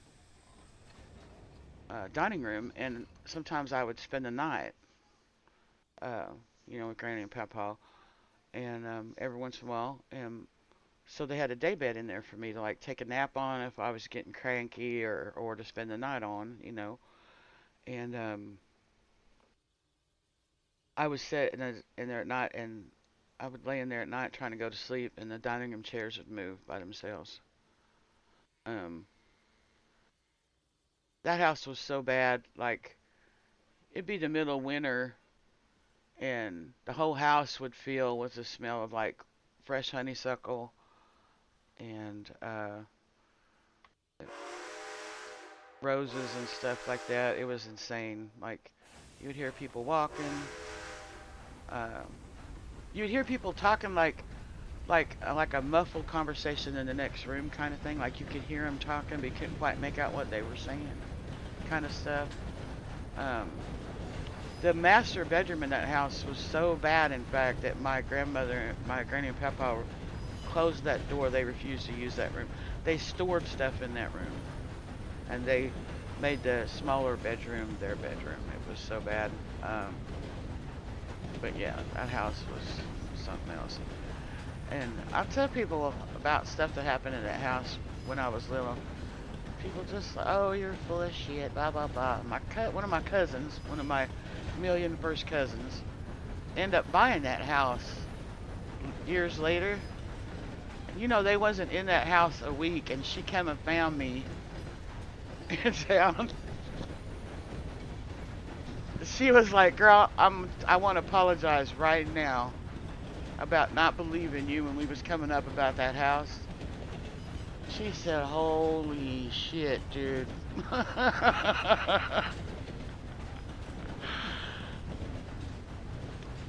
dining room, and sometimes I would spend the night, you know, with Granny and Papa, and every once in a while, and so they had a day bed in there for me to like take a nap on if I was getting cranky, or to spend the night on, you know. And I would sit in there at night, and I would lay in there at night trying to go to sleep, and the dining room chairs would move by themselves. That house was so bad, like it'd be the middle of winter, and the whole house would fill with the smell of like fresh honeysuckle and roses and stuff like that. It was insane. Like you would hear people walking. You would hear people talking like a muffled conversation in the next room kind of thing. Like you could hear them talking, but you couldn't quite make out what they were saying, kind of stuff. The master bedroom in that house was so bad, in fact, that my grandmother, my granny and papa closed that door. They refused to use that room. They stored stuff in that room, and they made the smaller bedroom their bedroom. It was so bad. But yeah, that house was something else. And I tell people about stuff that happened in that house when I was little. People just, oh, you're full of shit, blah, blah, blah. One of my cousins, one of my million first cousins, ended up buying that house years later. And you know, they wasn't in that house a week, and she came and found me in town. She was like, girl, I want to apologize right now about not believing you when we was coming up about that house. She said, holy shit, dude.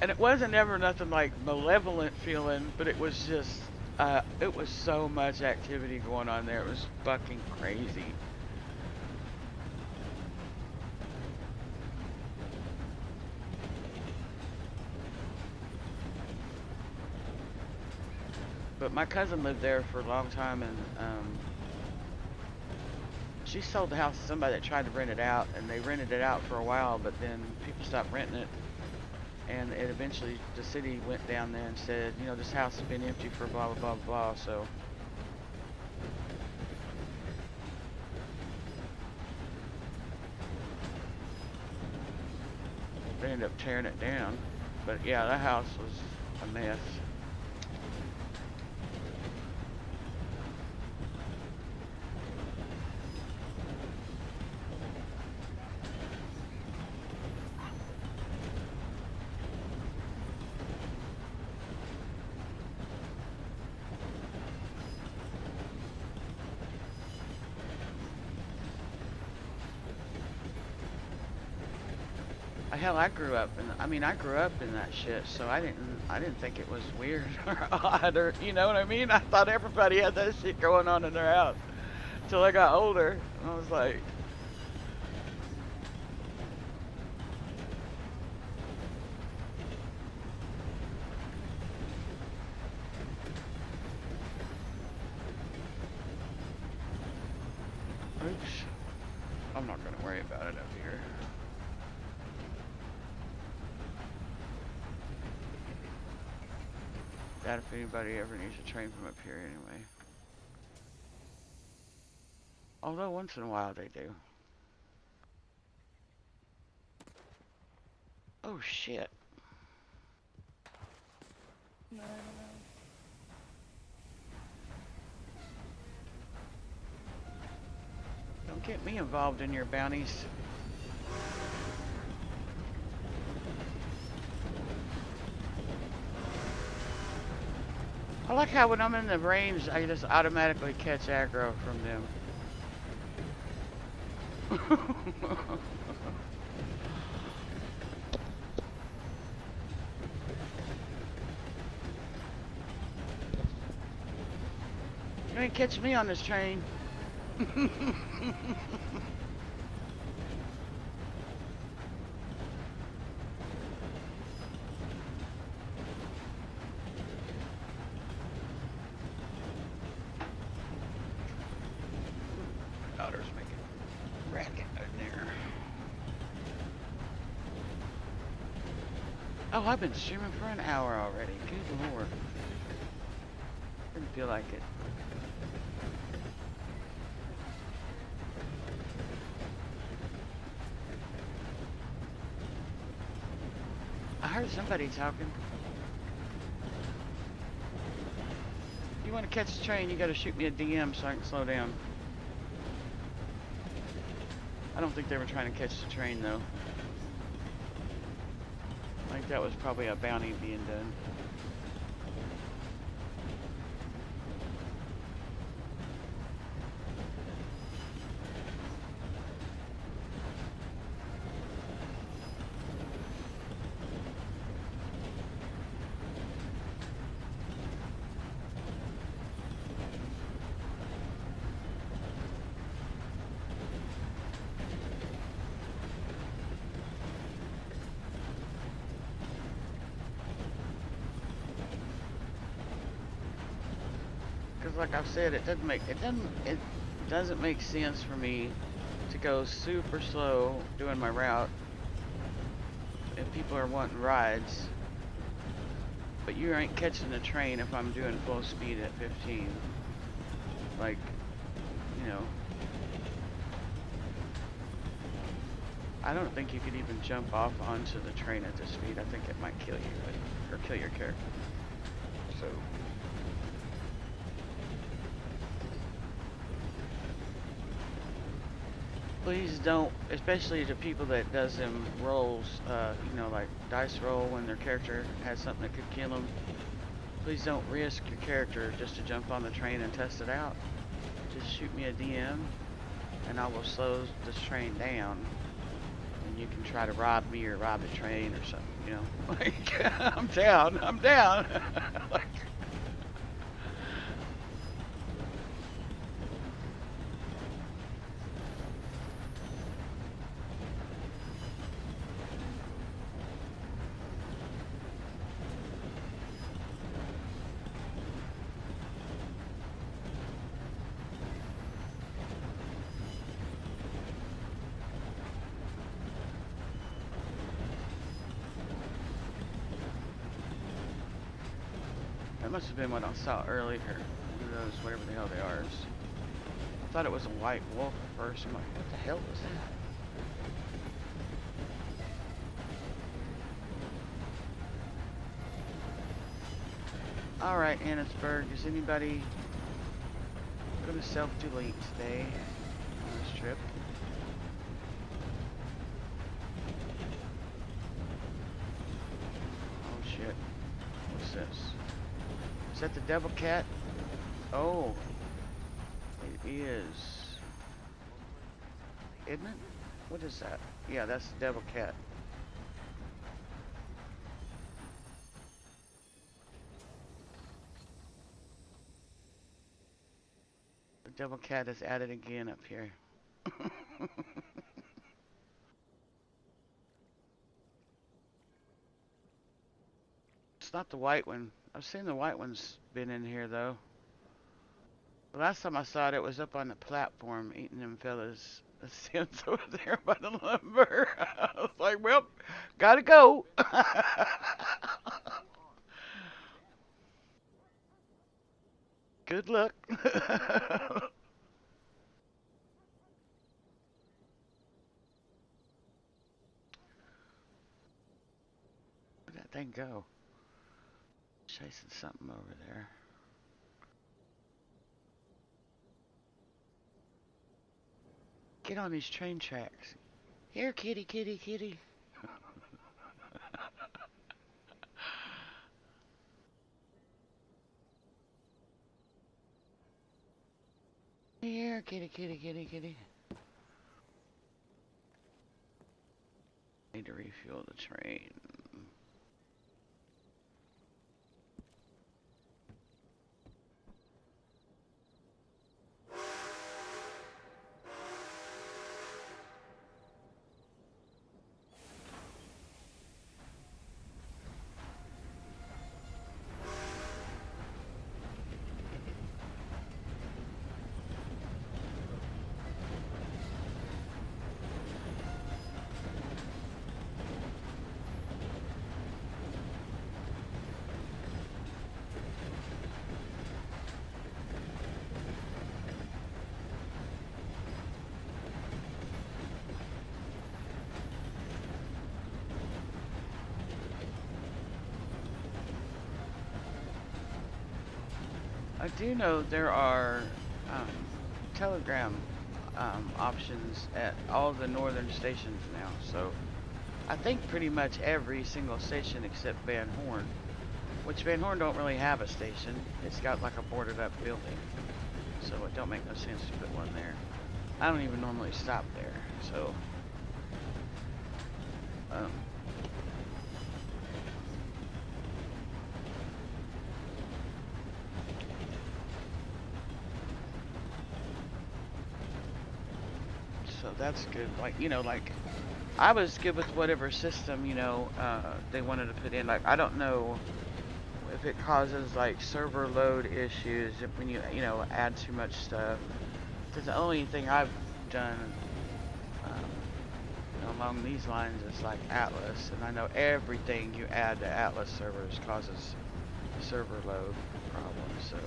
And it wasn't ever nothing like malevolent feeling, but it was just, it was so much activity going on there. It was fucking crazy. But my cousin lived there for a long time, and she sold the house to somebody that tried to rent it out, and they rented it out for a while, but then people stopped renting it, and it eventually, the city went down there and said, you know, this house has been empty for blah, blah, blah, blah, so. They ended up tearing it down. But yeah, that house was a mess. Hell, I grew up in that shit, so I didn't think it was weird or odd, or, you know what I mean? I thought everybody had that shit going on in their house till I got older, and I was like, Oops. I'm not gonna worry about it up here. That if anybody ever needs a train from up here anyway. Although once in a while they do. Oh shit. No, no, no. Don't get me involved in your bounties. I like how when I'm in the range, I just automatically catch aggro from them. You ain't catching me on this train. Daughter's making a racket in there. Oh, I've been streaming for an hour already. Good lord. Didn't feel like it. I heard somebody talking. If you want to catch the train, you gotta shoot me a DM so I can slow down. I don't think they were trying to catch the train though. I think that was probably a bounty being done. Because like I've said, it doesn't make sense for me to go super slow doing my route if people are wanting rides, but you ain't catching the train if I'm doing full speed at 15. Like, you know, I don't think you could even jump off onto the train at this speed. I think it might kill you, or kill your character. So. Please don't, especially to people that does them rolls, you know, like dice roll when their character has something that could kill them. Please don't risk your character just to jump on the train and test it out. Just shoot me a DM and I will slow this train down and you can try to rob me or rob the train or something, you know. Like, I'm down. Like, that must have been what I saw earlier. Who knows, whatever the hell they are. I thought it was a white wolf at first. I'm like, what the hell was that? Alright, Annisburg, is anybody going to self-delete today on this trip? Oh shit. What's this? Is that the devil cat? Oh. It is. Isn't it? What is that? Yeah, that's the devil cat. The devil cat is at it again up here. It's not the white one. I've seen the white one's been in here though. The last time I saw it, it was up on the platform eating them fellas' stems over there by the lumber. I was like, well, gotta go. Good luck. Where'd that thing go? Chasing something over there. Get on these train tracks. Here, kitty, kitty, kitty. Here, kitty, kitty, kitty, kitty. Need to refuel the train. I do know there are um, telegram options at all the northern stations now, so I think pretty much every single station except Van Horn, which Van Horn don't really have a station. It's got like a boarded up building, so it don't make no sense to put one there. I don't even normally stop there, so um, so that's good. Like, you know, like I was good with whatever system, you know, they wanted to put in. Like, I don't know if it causes like server load issues if when you know, add too much stuff. Because the only thing I've done you know, along these lines is like Atlas, and I know everything you add to Atlas servers causes server load problems. So,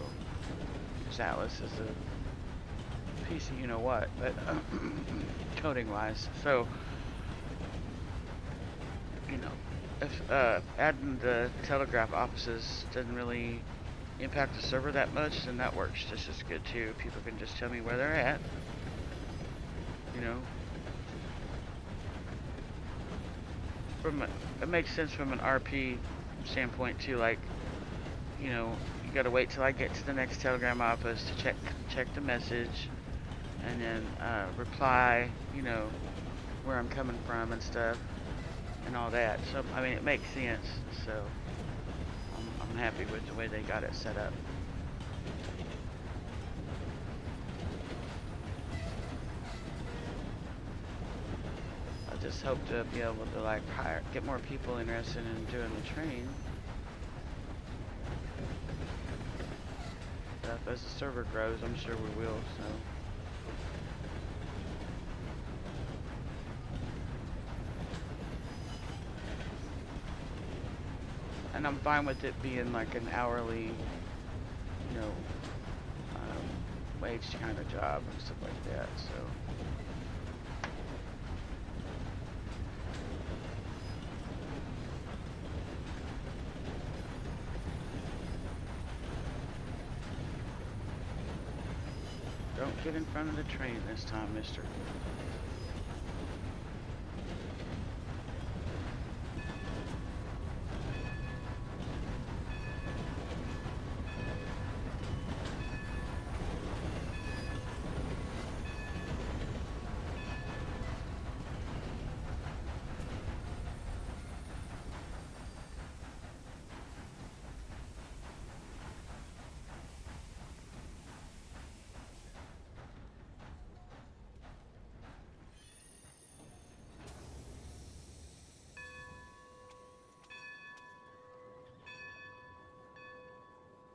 because Atlas is a piece of you know what, but coding wise, so you know, if adding the telegraph offices doesn't really impact the server that much, then that works just as good too. People can just tell me where they're at, you know. It makes sense from an RP standpoint too. Like, you know, you gotta wait till I get to the next telegram office to check the message, and then reply, you know, where I'm coming from and stuff, and all that. So I mean, it makes sense. So I'm happy with the way they got it set up. I just hope to be able to like get more people interested in doing the train. As the server grows, I'm sure we will. So. And I'm fine with it being like an hourly, you know, wage kind of job and stuff like that. So. Don't get in front of the train this time, mister.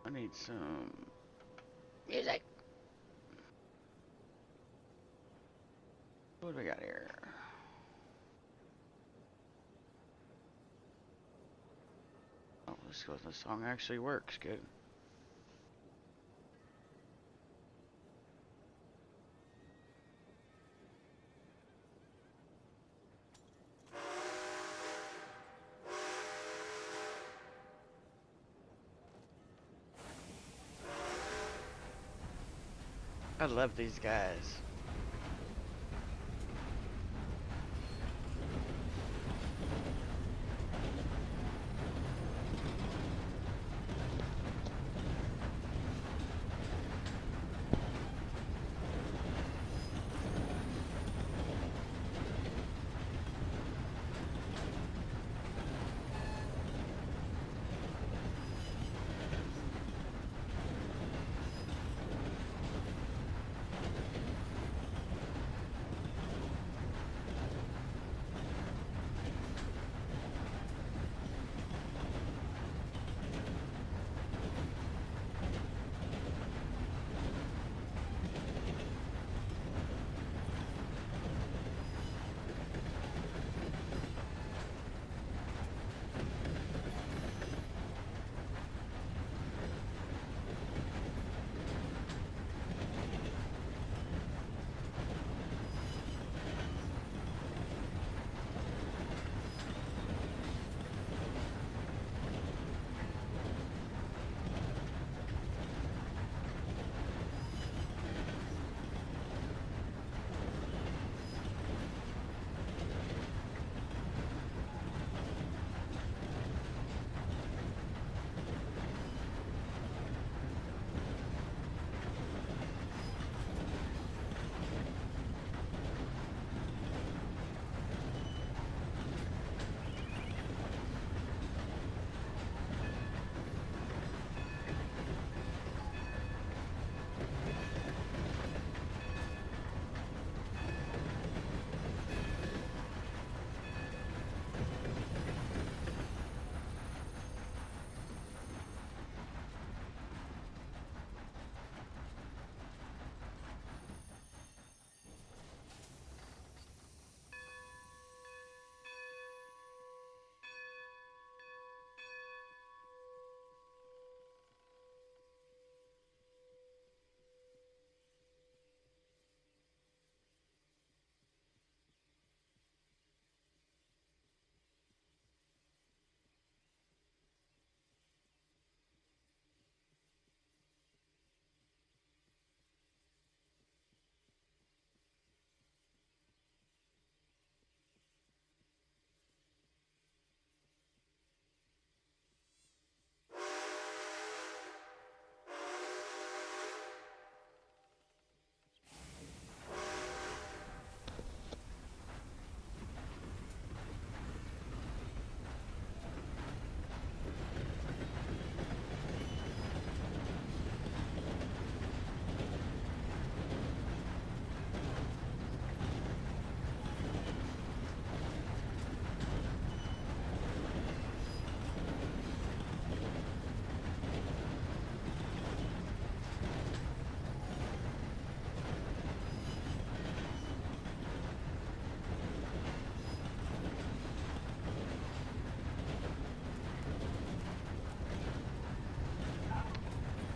I need some music. What do we got here? Oh, this goes. The song actually works good. I love these guys.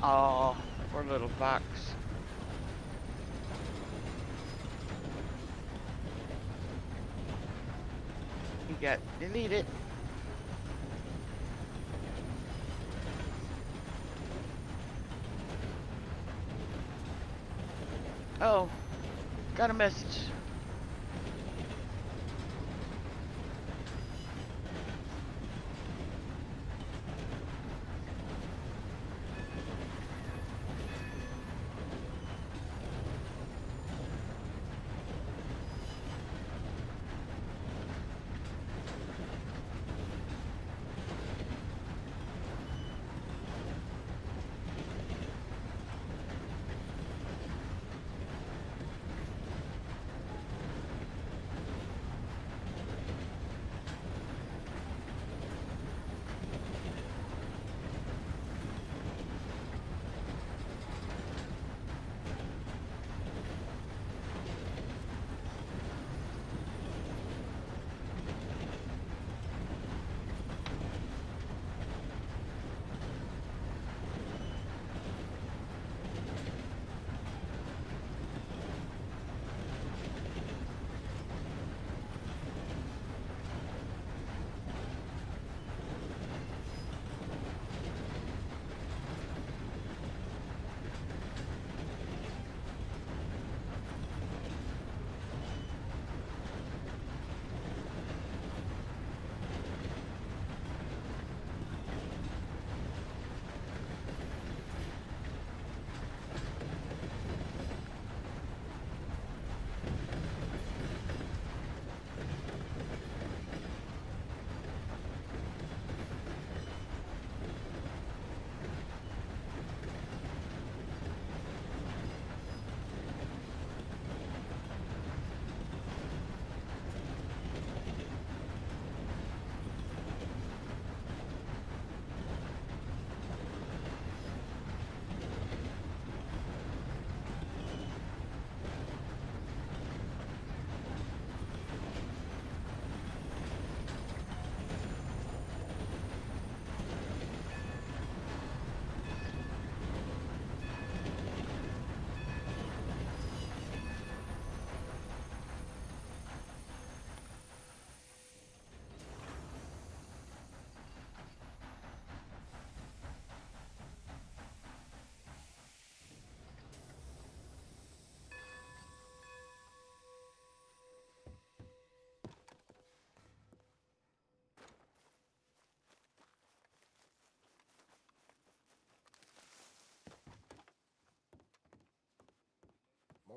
Oh, poor little fox. He got deleted. Oh, got a message.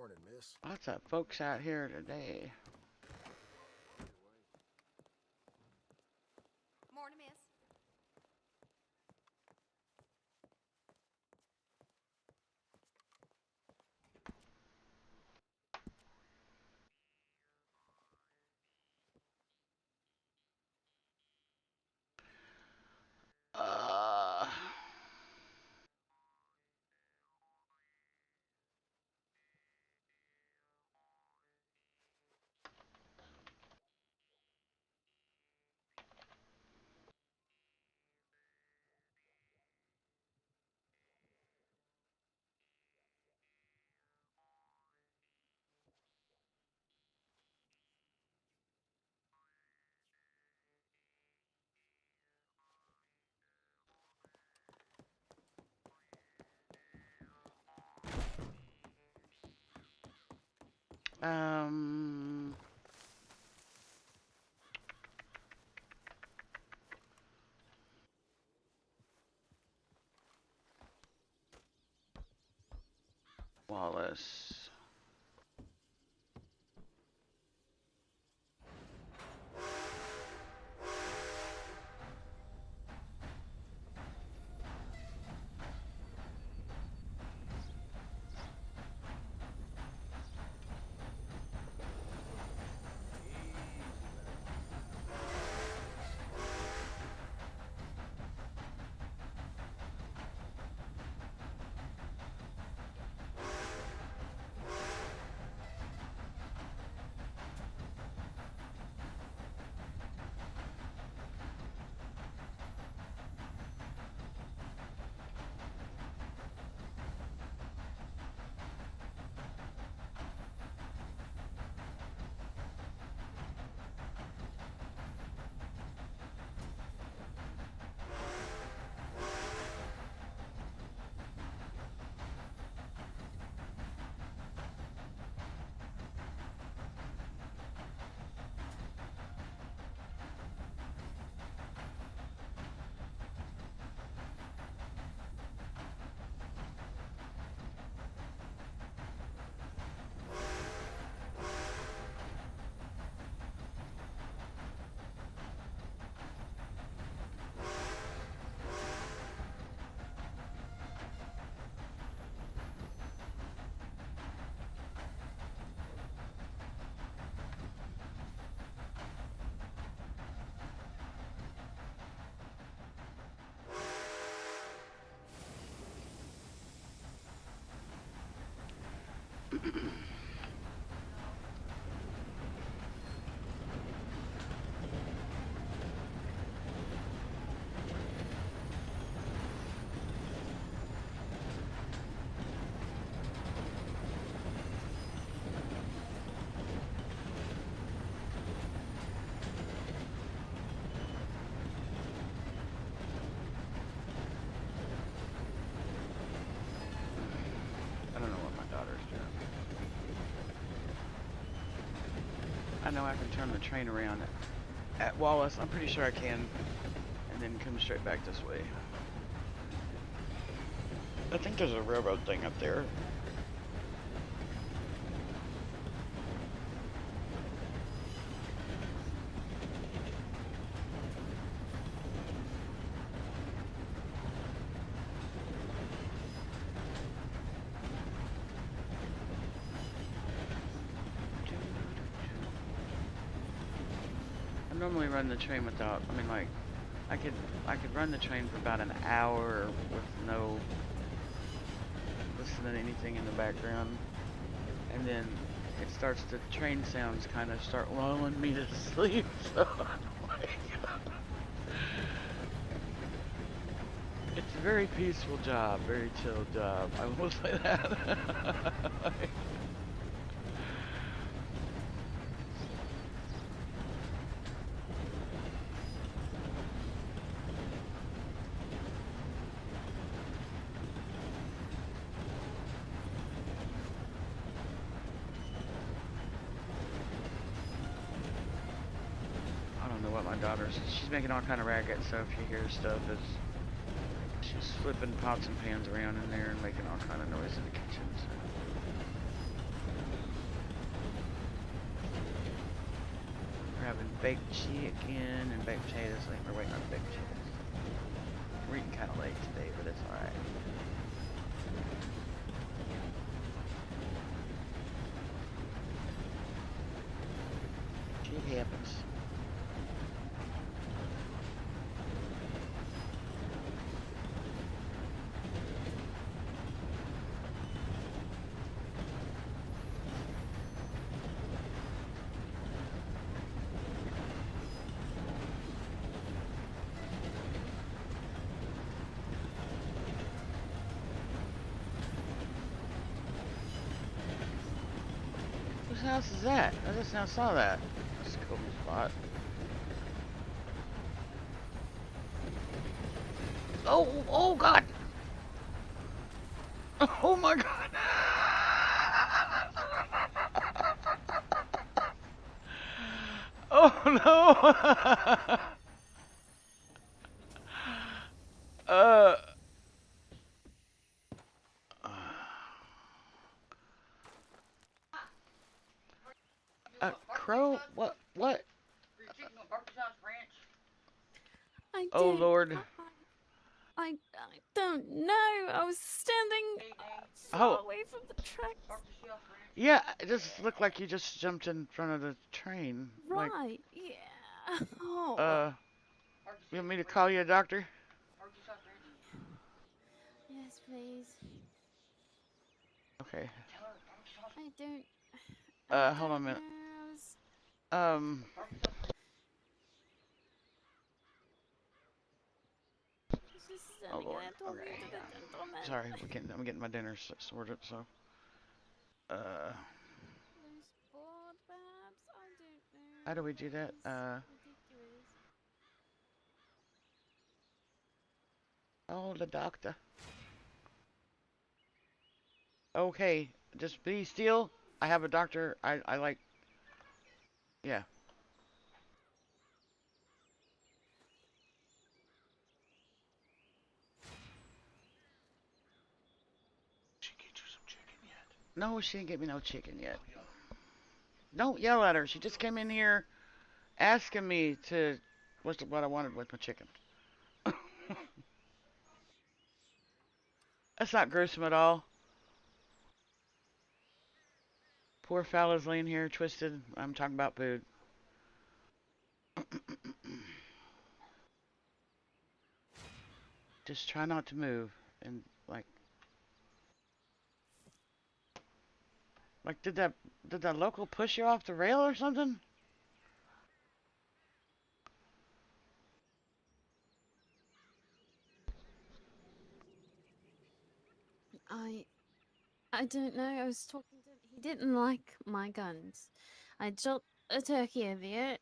Morning, miss. Lots of folks out here today. Morning, miss. Uh, um, Wallace. I don't know what my daughter's doing. I know I can turn the train around at Wallace. I'm pretty sure I can. And then come straight back this way. I think there's a railroad thing up there. I normally run the train without, I mean, like, I could run the train for about an hour with no listening to anything in the background, and then it starts, the train sounds kind of start lulling me to sleep, so I'm like, it's a very peaceful job, very chill job, I will say that. Like, I don't know what my daughter's, she's making all kind of racket, so if you hear stuff, she's flipping pots and pans around in there and making all kind of noise in the kitchen, so. baked chicken and baked potatoes. I think we're waiting on the baked potatoes. We're eating kind of late today, but it's alright. Shit happens. Whose house is that? I just now saw that. That's a cool spot. Oh, oh God! Oh my God! Oh no! uh. Crow? What? What? I Oh don't. Lord. I don't know. I was standing far Oh. away from the tracks. Yeah, it just looked like you just jumped in front of the train. Like, Right. Yeah. Oh. you want me to call you a doctor? Yes, please. Okay. I don't. I Hold on a don't minute. know. I was Um, just oh standing Lord. there talking Okay. to the gentleman. Sorry, I'm getting my dinner sorted, so. Loose board, perhaps. I don't know. How do we do that? It's ridiculous. Oh, the doctor. Okay, just be still. I have a doctor. I like, yeah. She get you some chicken yet? No, she didn't get me no chicken yet. Don't yell at her. She just came in here asking me to, what I wanted with my chicken. That's not gruesome at all. Poor fella's laying here twisted. I'm talking about food. Just try not to move. And like did that local push you off the rail or something? I I don't know. I was talking to him. He didn't like my guns. I shot a turkey over it,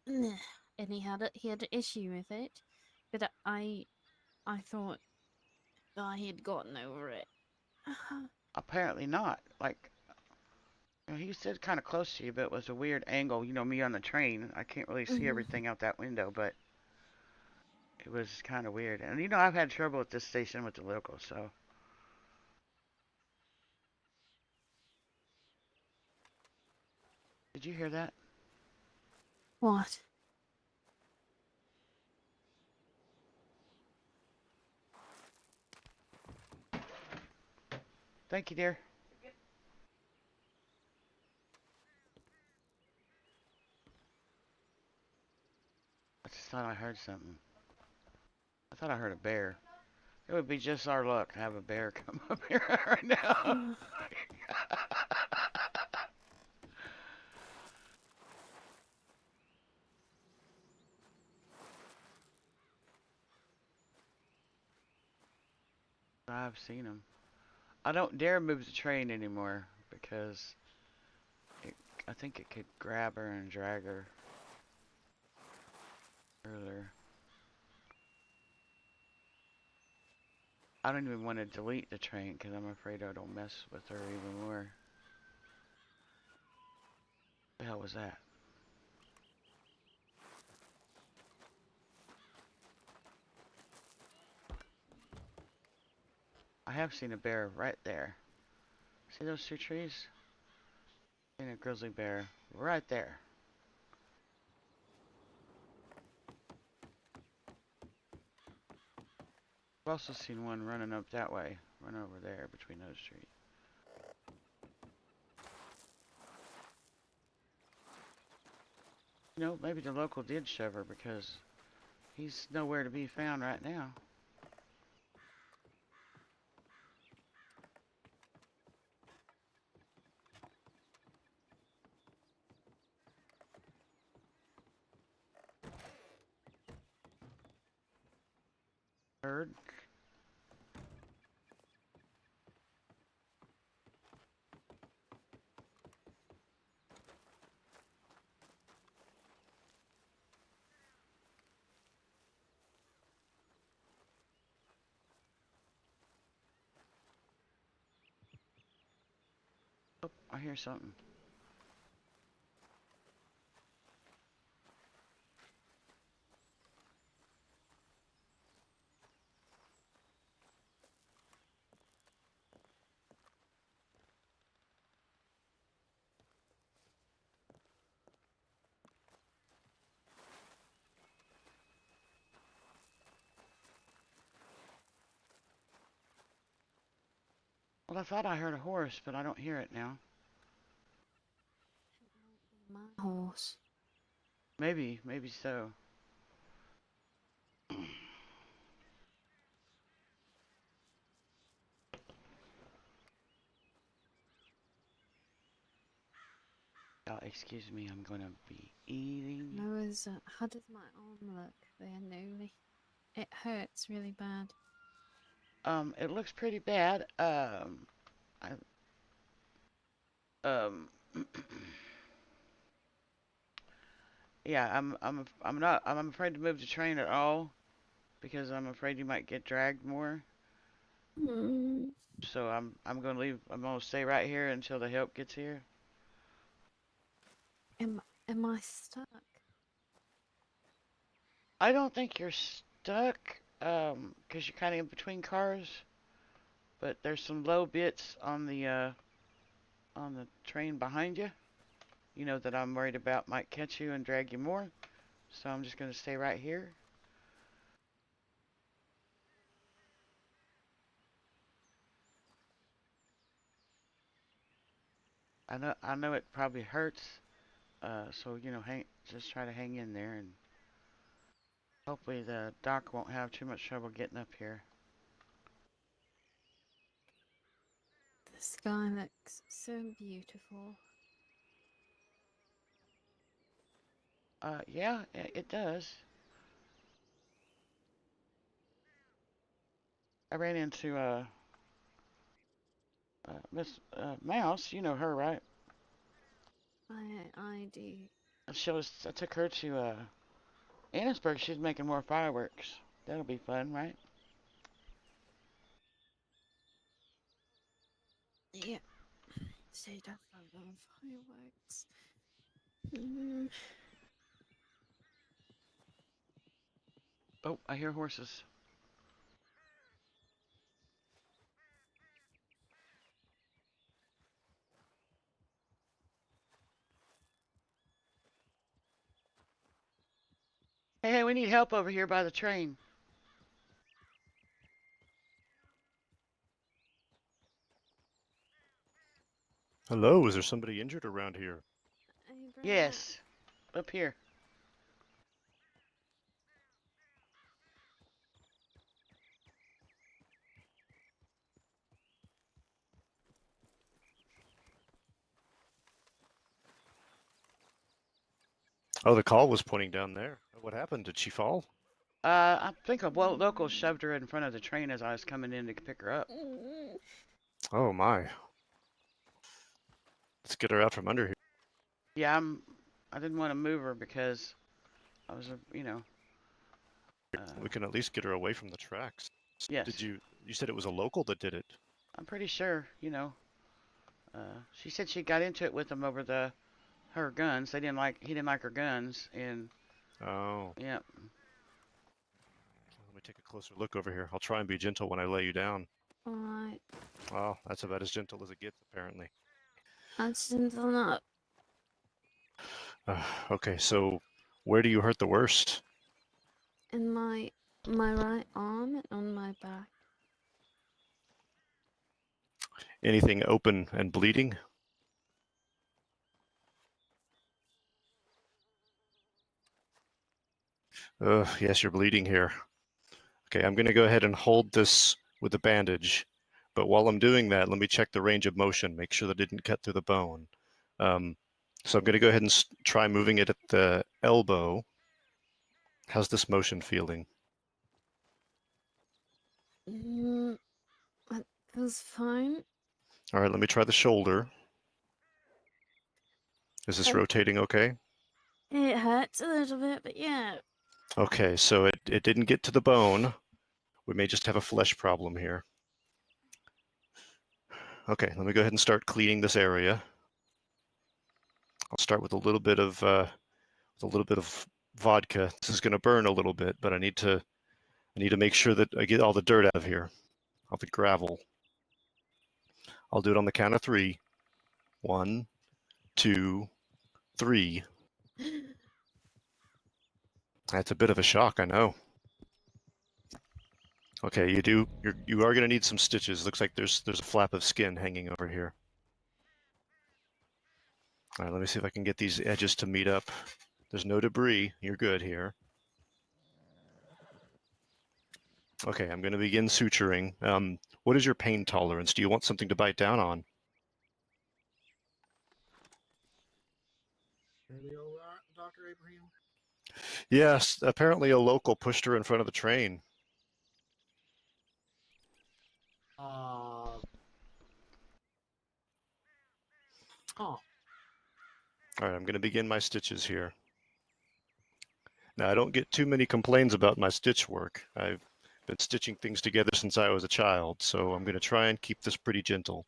and he had an issue with it. But I thought that he had gotten over it. Apparently not. Like, he said kind of close to you, but it was a weird angle. You know, me on the train, I can't really see Mhm. everything out that window, but it was kind of weird. And you know, I've had trouble at this station with the locals, so. Did you hear that? What? Thank you, dear. I just thought I heard something. I thought I heard a bear. It would be just our luck to have a bear come up here right now. I've seen him. I don't dare move the train anymore because I think it could grab her and drag her earlier. I don't even want to delete the train because I'm afraid it'll mess with her even more. The hell was that? I have seen a bear right there. See those two trees? And a grizzly bear right there. I've also seen one running up that way, run over there between those trees. You know, maybe the local did shove her because he's nowhere to be found right now. Heard? Oh, I hear something. Well, I thought I heard a horse, but I don't hear it now. My horse. Maybe so. Excuse me, I'm gonna be eating. No, how does my arm look there, Newly? It hurts really bad. It looks pretty bad. I, um, yeah, I'm afraid to move the train at all because I'm afraid you might get dragged more. Mm. So I'm gonna leave. I'm gonna stay right here until the help gets here. Am I stuck? I don't think you're stuck, 'cause you're kind of in between cars. But there's some low bits on the train behind you. You know that I'm worried about might catch you and drag you more. So I'm just gonna stay right here. I know it probably hurts. So you know, just try to hang in there, and hopefully the doc won't have too much trouble getting up here. The sky looks so beautiful. Yeah, it does. I ran into Miss Mouse. You know her, right? I do. I took her to Annisburg. She's making more fireworks. That'll be fun, right? Yeah. She does love fireworks. Mm. Oh, I hear horses. Hey, we need help over here by the train. Hello, is there somebody injured around here? Hey, Brenda. Yes, up here. Oh, the call was pointing down there. What happened? Did she fall? I think a local shoved her in front of the train as I was coming in to pick her up. Mm. Oh my. Let's get her out from under here. Yeah, I didn't want to move her because I was, We can at least get her away from the tracks. yes. Did you said it was a local that did it? I'm pretty sure, she said she got into it with him over her guns. He didn't like her guns, and Oh. yeah. Let me take a closer look over here. I'll try and be gentle when I lay you down. Alright. Well, that's about as gentle as it gets, apparently. That's gentle up. Okay, so where do you hurt the worst? In my my right arm and on my back. Anything open and bleeding? Yes, you're bleeding here. Okay, I'm going to go ahead and hold this with a bandage. But while I'm doing that, let me check the range of motion, make sure that it didn't cut through the bone. So I'm going to go ahead and try moving it at the elbow. How's this motion feeling? That feels fine. All right, let me try the shoulder. Is this Um, rotating okay? It hurts a little bit, but yeah. Okay, so it didn't get to the bone. We may just have a flesh problem here. Okay, let me go ahead and start cleaning this area. I'll start with a little bit of vodka. This is going to burn a little bit, but I need to make sure that I get all the dirt out of here, all the gravel. I'll do it on the count of 3. 1, 2, 3. That's a bit of a shock, I know. Okay, you are going to need some stitches. Looks like there's a flap of skin hanging over here. All right, let me see if I can get these edges to meet up. There's no debris. You're good here. Okay, I'm going to begin suturing. What is your pain tolerance? Do you want something to bite down on? Fairly all right, Dr. Abraham? Yes, apparently a local pushed her in front of the train. Huh. All right, I'm going to begin my stitches here. Now, I don't get too many complaints about my stitch work. I've been stitching things together since I was a child, so I'm going to try and keep this pretty gentle.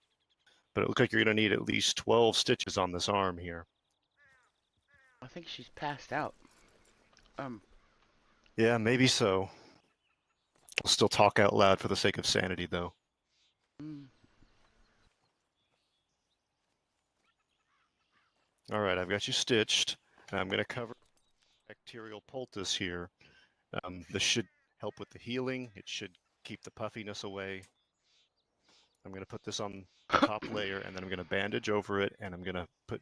But it looks like you're going to need at least 12 stitches on this arm here. I think she's passed out. Yeah, maybe so. I'll still talk out loud for the sake of sanity, though. Mm. All right, I've got you stitched, and I'm going to cover bacterial poultice here. This should help with the healing. It should keep the puffiness away. I'm going to put this on the top layer, and then I'm going to bandage over it, and I'm going to put...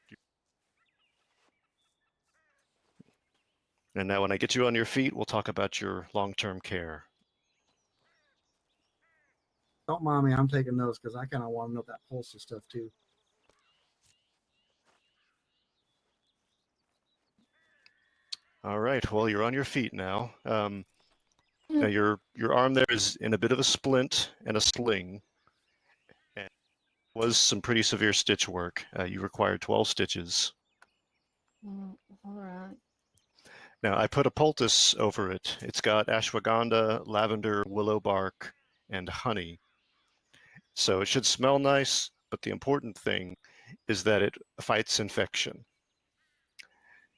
And now when I get you on your feet, we'll talk about your long-term care. Don't mind me, I'm taking notes because I kind of want to know that pulse and stuff too. All right, well, you're on your feet now. Now your arm there is in a bit of a splint and a sling, and it was some pretty severe stitch work. You required 12 stitches. All right. Now I put a poultice over it. It's got ashwagandha, lavender, willow bark, and honey. So it should smell nice, but the important thing is that it fights infection.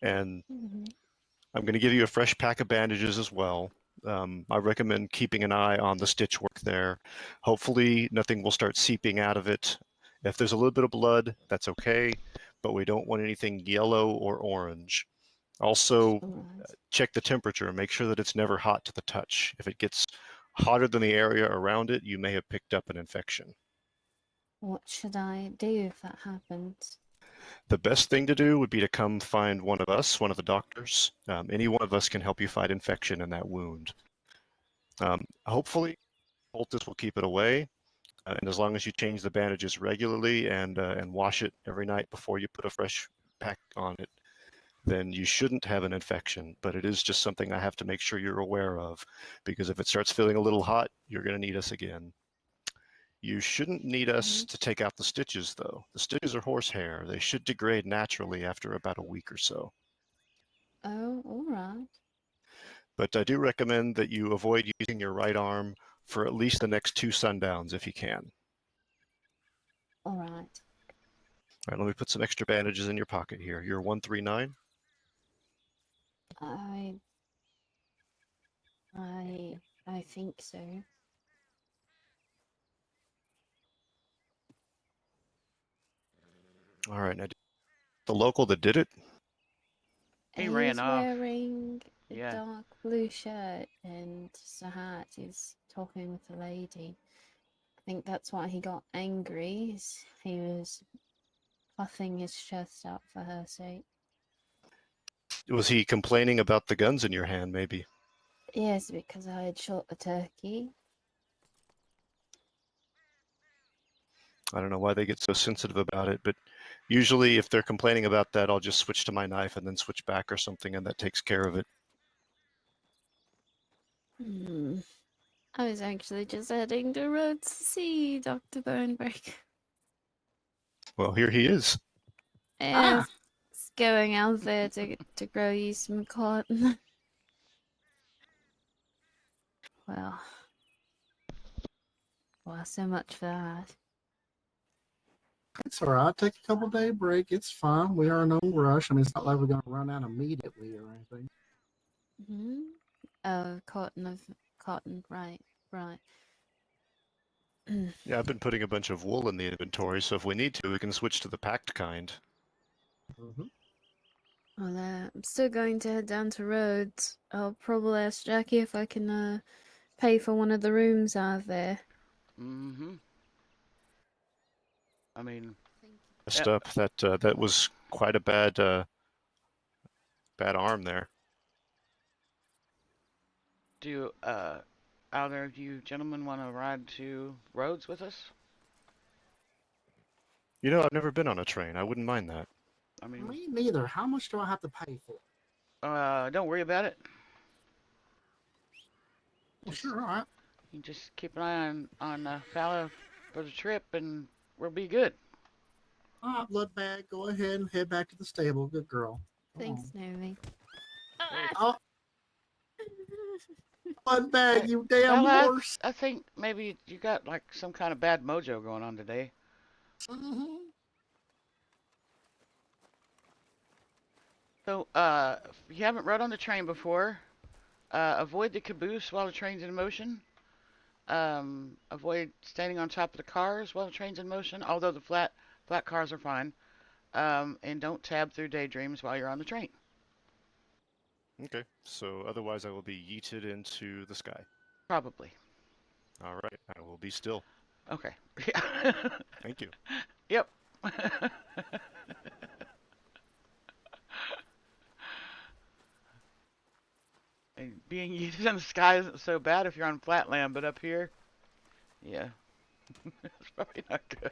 And I'm going to give you a fresh pack of bandages as well. I recommend keeping an eye on the stitch work there. Hopefully nothing will start seeping out of it. If there's a little bit of blood, that's okay, but we don't want anything yellow or orange. Also, check the temperature and make sure that it's never hot to the touch. If it gets hotter than the area around it, you may have picked up an infection. What should I do if that happens? The best thing to do would be to come find one of us, one of the doctors. Any one of us can help you fight infection in that wound. Hopefully, poultice will keep it away. And as long as you change the bandages regularly and wash it every night before you put a fresh pack on it, then you shouldn't have an infection. But it is just something I have to make sure you're aware of, because if it starts feeling a little hot, you're going to need us again. You shouldn't need us to take out the stitches, though. The stitches are horsehair. They should degrade naturally after about a week or so. Oh, all right. But I do recommend that you avoid using your right arm for at least the next 2 sundowns if you can. All right. All right, let me put some extra bandages in your pocket here. You're 139? I think so. All right, now the local that did it? He He ran was off. wearing a Yeah. dark blue shirt and just a hat. He's talking with a lady. I think that's why he got angry. He was puffing his chest out for her sake. Was he complaining about the guns in your hand, maybe? Yes, because I had shot a turkey. I don't know why they get so sensitive about it, but usually if they're complaining about that, I'll just switch to my knife and then switch back or something, and that takes care of it. Hmm. I was actually just heading to Rhodes to see Dr. Boneberg. Well, here he is. Yes, it's going out there to grow you some cotton. Well, so much for that. It's all right. Take a couple day break. It's fine. We are in no rush. I mean, it's not like we're going to run out immediately or anything. Hmm. Oh, cotton. Right. Yeah, I've been putting a bunch of wool in the inventory, so if we need to, we can switch to the packed kind. Mm-hmm. Well, I'm still going to head down to Rhodes. I'll probably ask Jackie if I can pay for one of the rooms out there. Mm-hmm. I mean, Messed up. That was quite a bad arm there. do either of you gentlemen want to ride to Rhodes with us? You know, I've never been on a train. I wouldn't mind that. I mean, Me neither. How much do I have to pay for it? don't worry about it. Well, Just sure, all right. you just keep an eye on Fowler for the trip, and we'll be good. All right, blood bag. Go ahead and head back to the stable. Good girl. Come Thanks, on. Naomi. Oh, blood bag, Hey, you damn Fowler, horse. I think maybe you got like some kind of bad mojo going on today. Mm-hmm. So, if you haven't rode on the train before, avoid the caboose while the train's in motion. Avoid standing on top of the cars while the train's in motion, although the flat cars are fine. And don't tab through daydreams while you're on the train. Okay, so otherwise I will be yeeted into the sky. Probably. All right, I will be still. Okay. Yeah. Thank you. Yep. And being yeeted in the sky isn't so bad if you're on flat land, but up here, yeah, it's probably not good.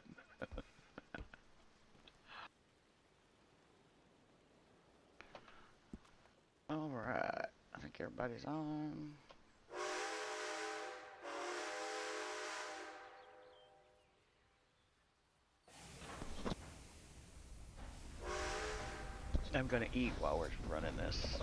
All right, I think everybody's on. I'm gonna eat while we're running this.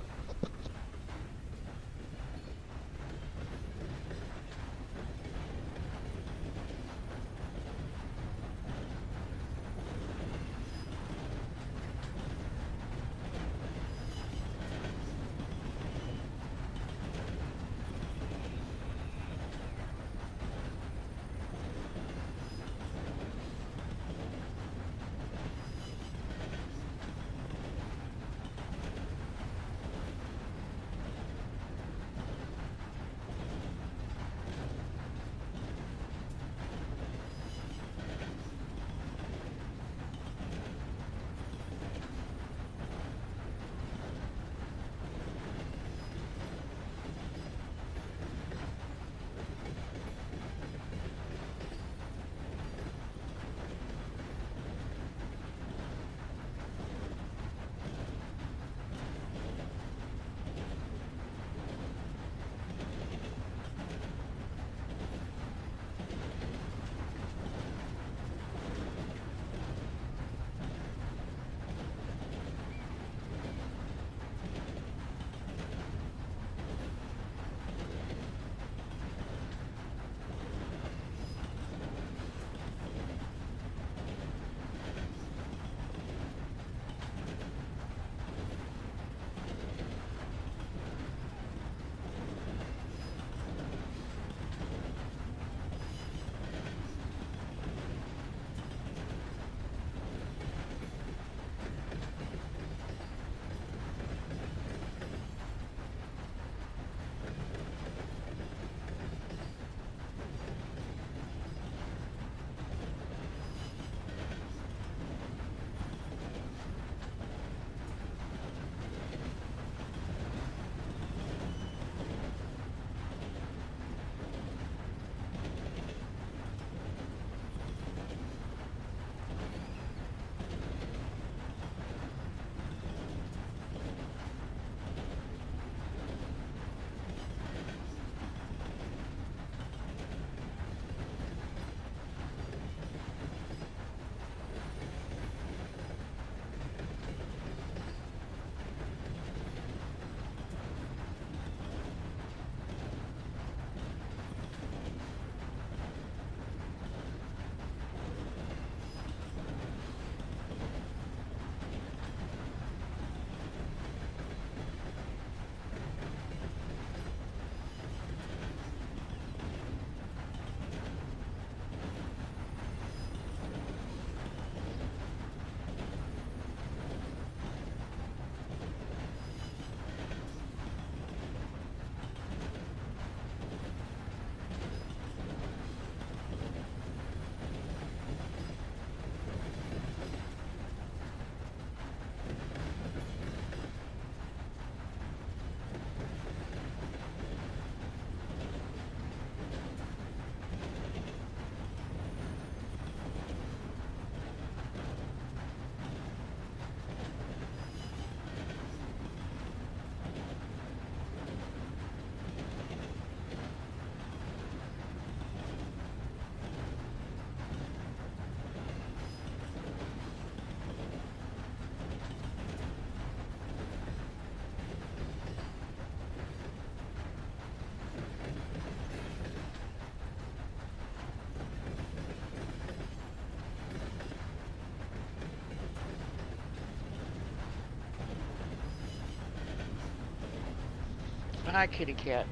Hi, kitty cat.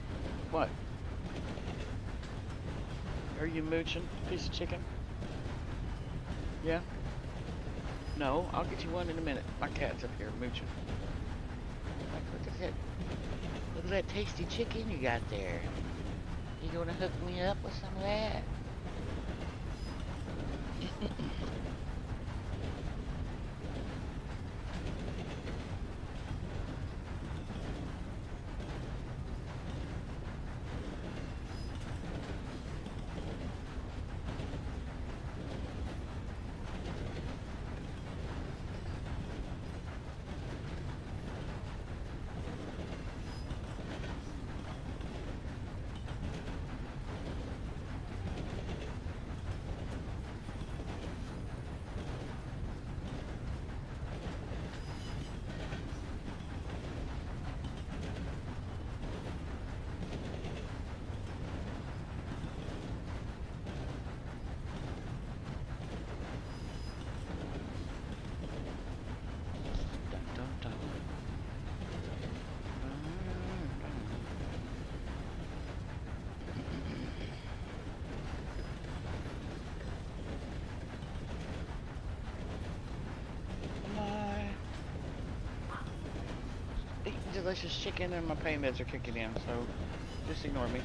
What? Are you mooching, piece of chicken? Yeah? No, I'll get you one in a minute. My cat's up here mooching. Like, look at that. Look at that tasty chicken you got there. You gonna hook me up with some of that? Dun, dun, dun. My eating delicious chicken and my pain meds are kicking in, so just ignore me.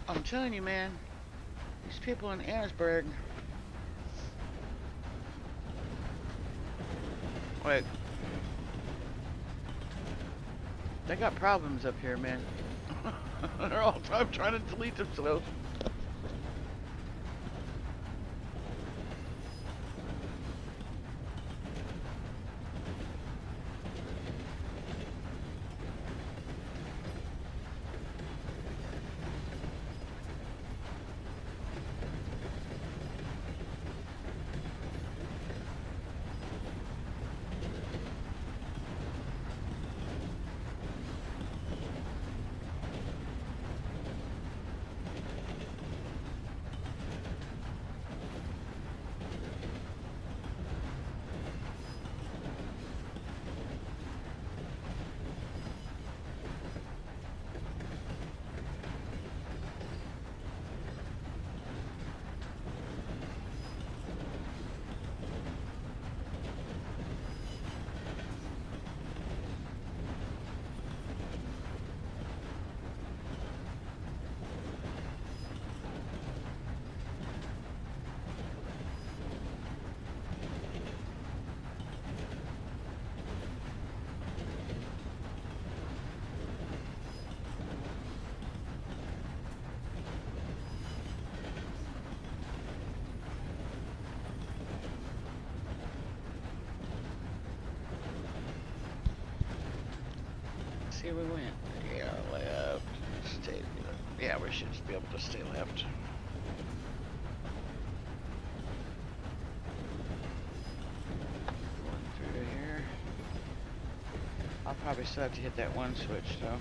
I'm telling you, man, these people in Annisburg. Wait. They got problems up here, man. They're all time trying to delete themselves. See, we went. Yeah, left. Stay. Yeah, we should just be able to stay left. Going through here. I'll probably still have to hit that one switch, though.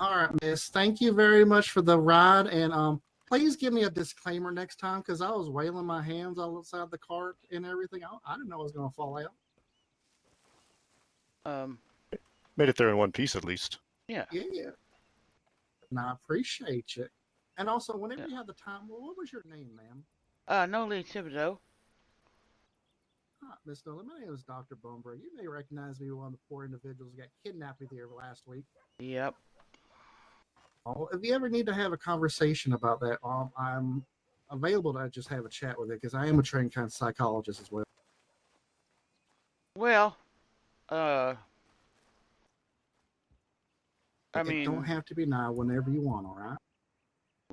All right, Miss. Thank you very much for the ride, and please give me a disclaimer next time because I was wailing my hands all outside the cart and everything. I didn't know it was gonna fall out. Um, Made it there in one piece at least. yeah. Yeah, and I appreciate you. And also, whenever Yeah. you have the time, well, what was your name, ma'am? Noli Thibodeau. Hi, Miss Nolan. My name is Dr. Bumberg. You may recognize me, one of the poor individuals who got kidnapped with you last week. Yep. Oh, if you ever need to have a conversation about that, I'm available to just have a chat with it because I am a trained kind of psychologist as well. Well, uh, I It don't mean, have to be now, whenever you want, all right?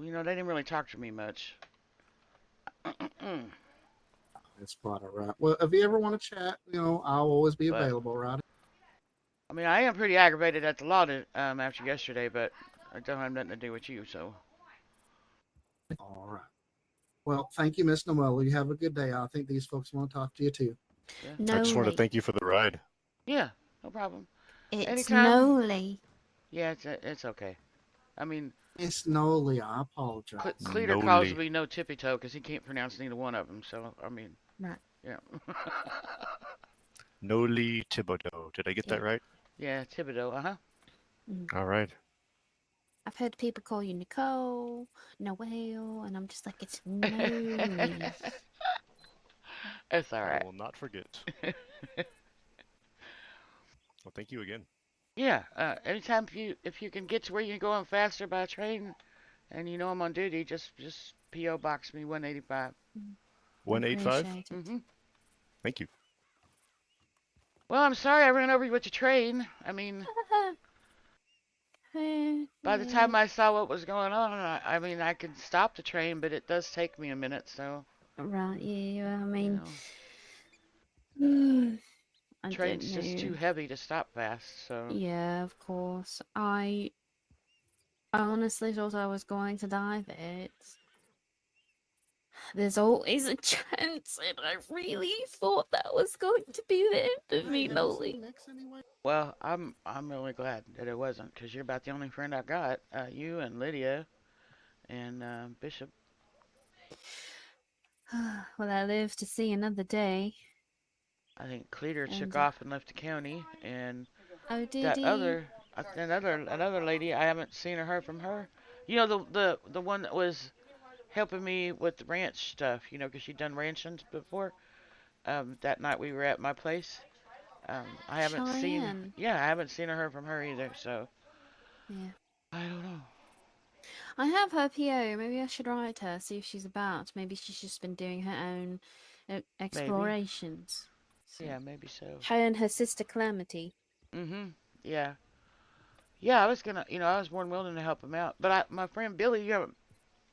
you know, they didn't really talk to me much. That's quite all right. Well, if you ever want to chat, I'll always be But available, right? I mean, I am pretty aggravated at the law after yesterday, but it don't have nothing to do with you, so. All right. Well, thank you, Miss Noel. You have a good day. I think these folks want to talk to you too. Yeah. I just want to Noli. thank you for the ride. Yeah, no problem. It's Anytime. Noli. Yeah, it's okay. I mean, Miss Noli, I apologize. Cleater calls Noli. me no tippy toe because he can't pronounce neither one of them. So I mean, Right. yeah. Noli Thibodeau. Did I get Yeah. that right? Yeah, Thibodeau. Uh huh. All right. I've heard people call you Nicole, Noel, and I'm just like, it's Noli. It's all I right. will not forget. Well, thank you again. Yeah. Anytime if you can get to where you're going faster by train, and you know I'm on duty, just PO box me 185. 185. Appreciate it. Mhm. Thank you. Well, I'm sorry I ran over you with your train. I mean, by the time I saw what was going on, I mean I could stop the train, but it does take me a minute. So Right, yeah, I you mean, know, I don't train's just too know. heavy to stop fast. So Yeah, of course. I honestly thought I was going to die there. There's always a chance, and I really thought that was going to be the end of Hey, me, have you seen Noli. Nix anyway? well, I'm really glad that it wasn't, 'cause you're about the only friend I got. You and Lydia and Bishop. Well, I live to see another day. I think Cleater took And off and left the county, and oh, did that he? another lady, I haven't seen or heard from her. You know the one that was helping me with the ranch stuff. You know, 'cause she'd done ranching before. That night we were at my place. I haven't seen. Cheyenne. Yeah, I haven't seen or heard from her either. So Yeah. I don't know. I have her PO. Maybe I should write her, see if she's about. Maybe she's just been doing her own Maybe. explorations. So. Yeah, maybe so. Her and her sister Calamity. Mhm. Yeah. Yeah, I was gonna. I was more than willing to help him out. But my friend Billy, you haven't.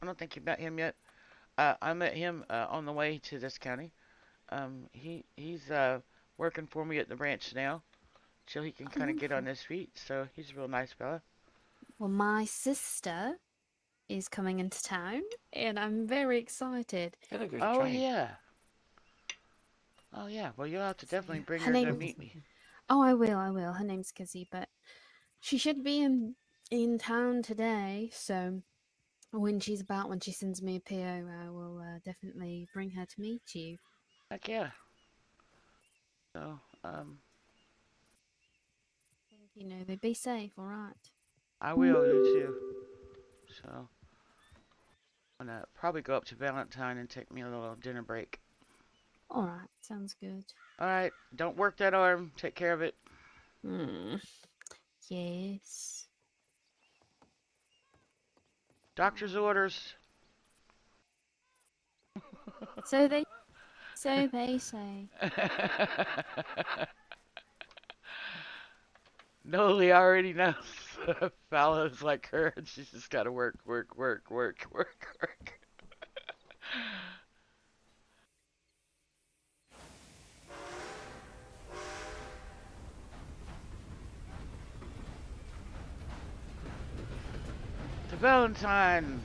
I don't think you met him yet. I met him on the way to this county. He's working for me at the branch now, till he can Oh, kind of get on wonderful. his feet. So he's a real nice fella. Well, my sister is coming into town, and I'm very excited. Oh yeah. Oh yeah. Well, you'll have to So, definitely bring her her to name. meet me. Oh, I will. I will. Her name's Kizzy, but she should be in town today. So when she's about, when she sends me a PO, I will definitely bring her to meet you. Heck yeah. So Thank you. No, they be safe. All right. I will. You too. So I'm gonna probably go up to Valentine and take me a little dinner break. All right. Sounds good. All right. Don't work that arm. Take care of it. Yes. Doctor's orders. So they say. Noli already knows. Fellas like her, and she's just gotta work, work, work, work, work, work. To Valentine.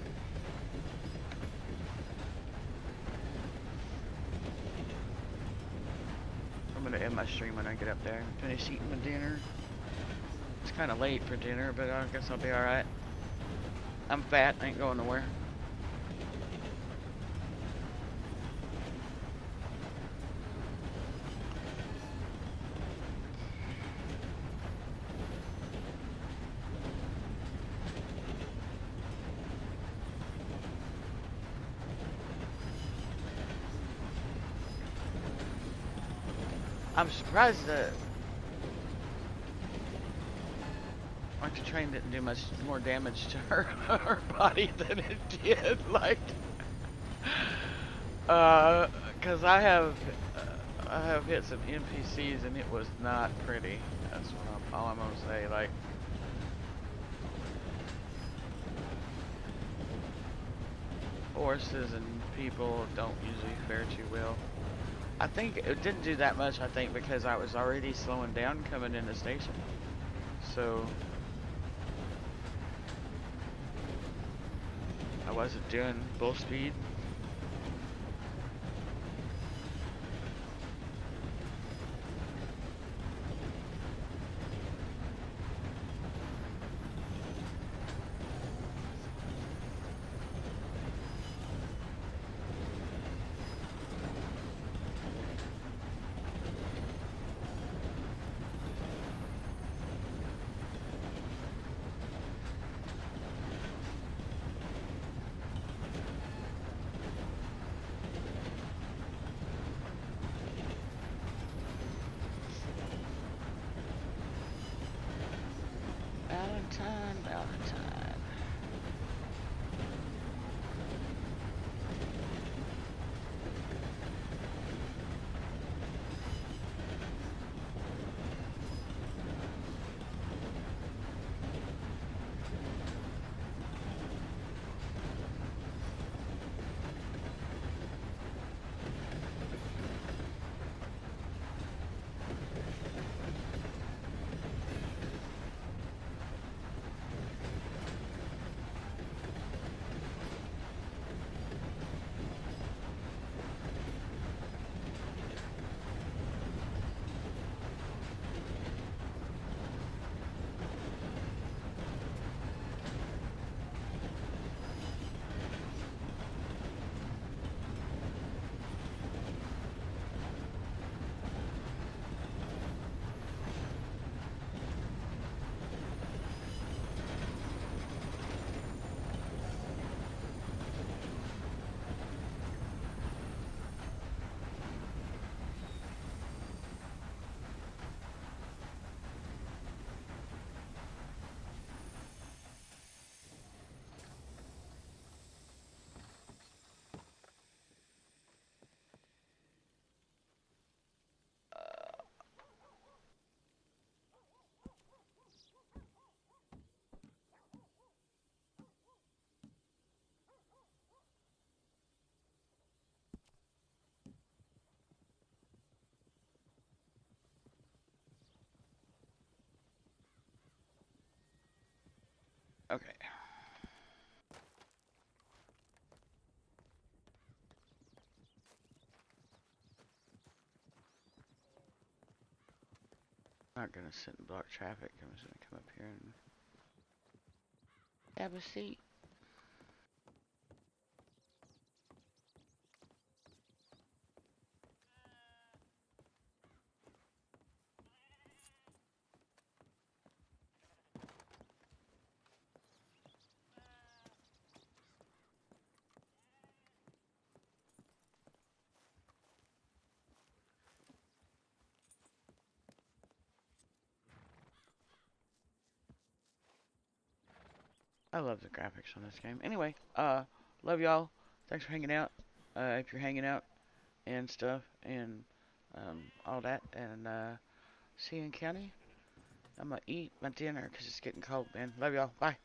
I'm gonna end my stream when I get up there. Finish eating my dinner. It's kind of late for dinner, but I guess I'll be alright. I'm fat, ain't going nowhere. I'm surprised that like the train didn't do much more damage to her body than it did. Like, cause I have hit some NPCs and it was not pretty. That's what all I'm gonna say. Like, horses and people don't usually fare too well. I think it didn't do that much, I think, because I was already slowing down coming in the station. So I wasn't doing full speed. Valentine, Valentine. Okay. I'm not gonna sit and block traffic. I'm just gonna come up here and have a seat. I love the graphics on this game. Anyway, love y'all. Thanks for hanging out. If you're hanging out and stuff and all that. And see you in county. I'm gonna eat my dinner because it's getting cold, man. Love y'all. Bye.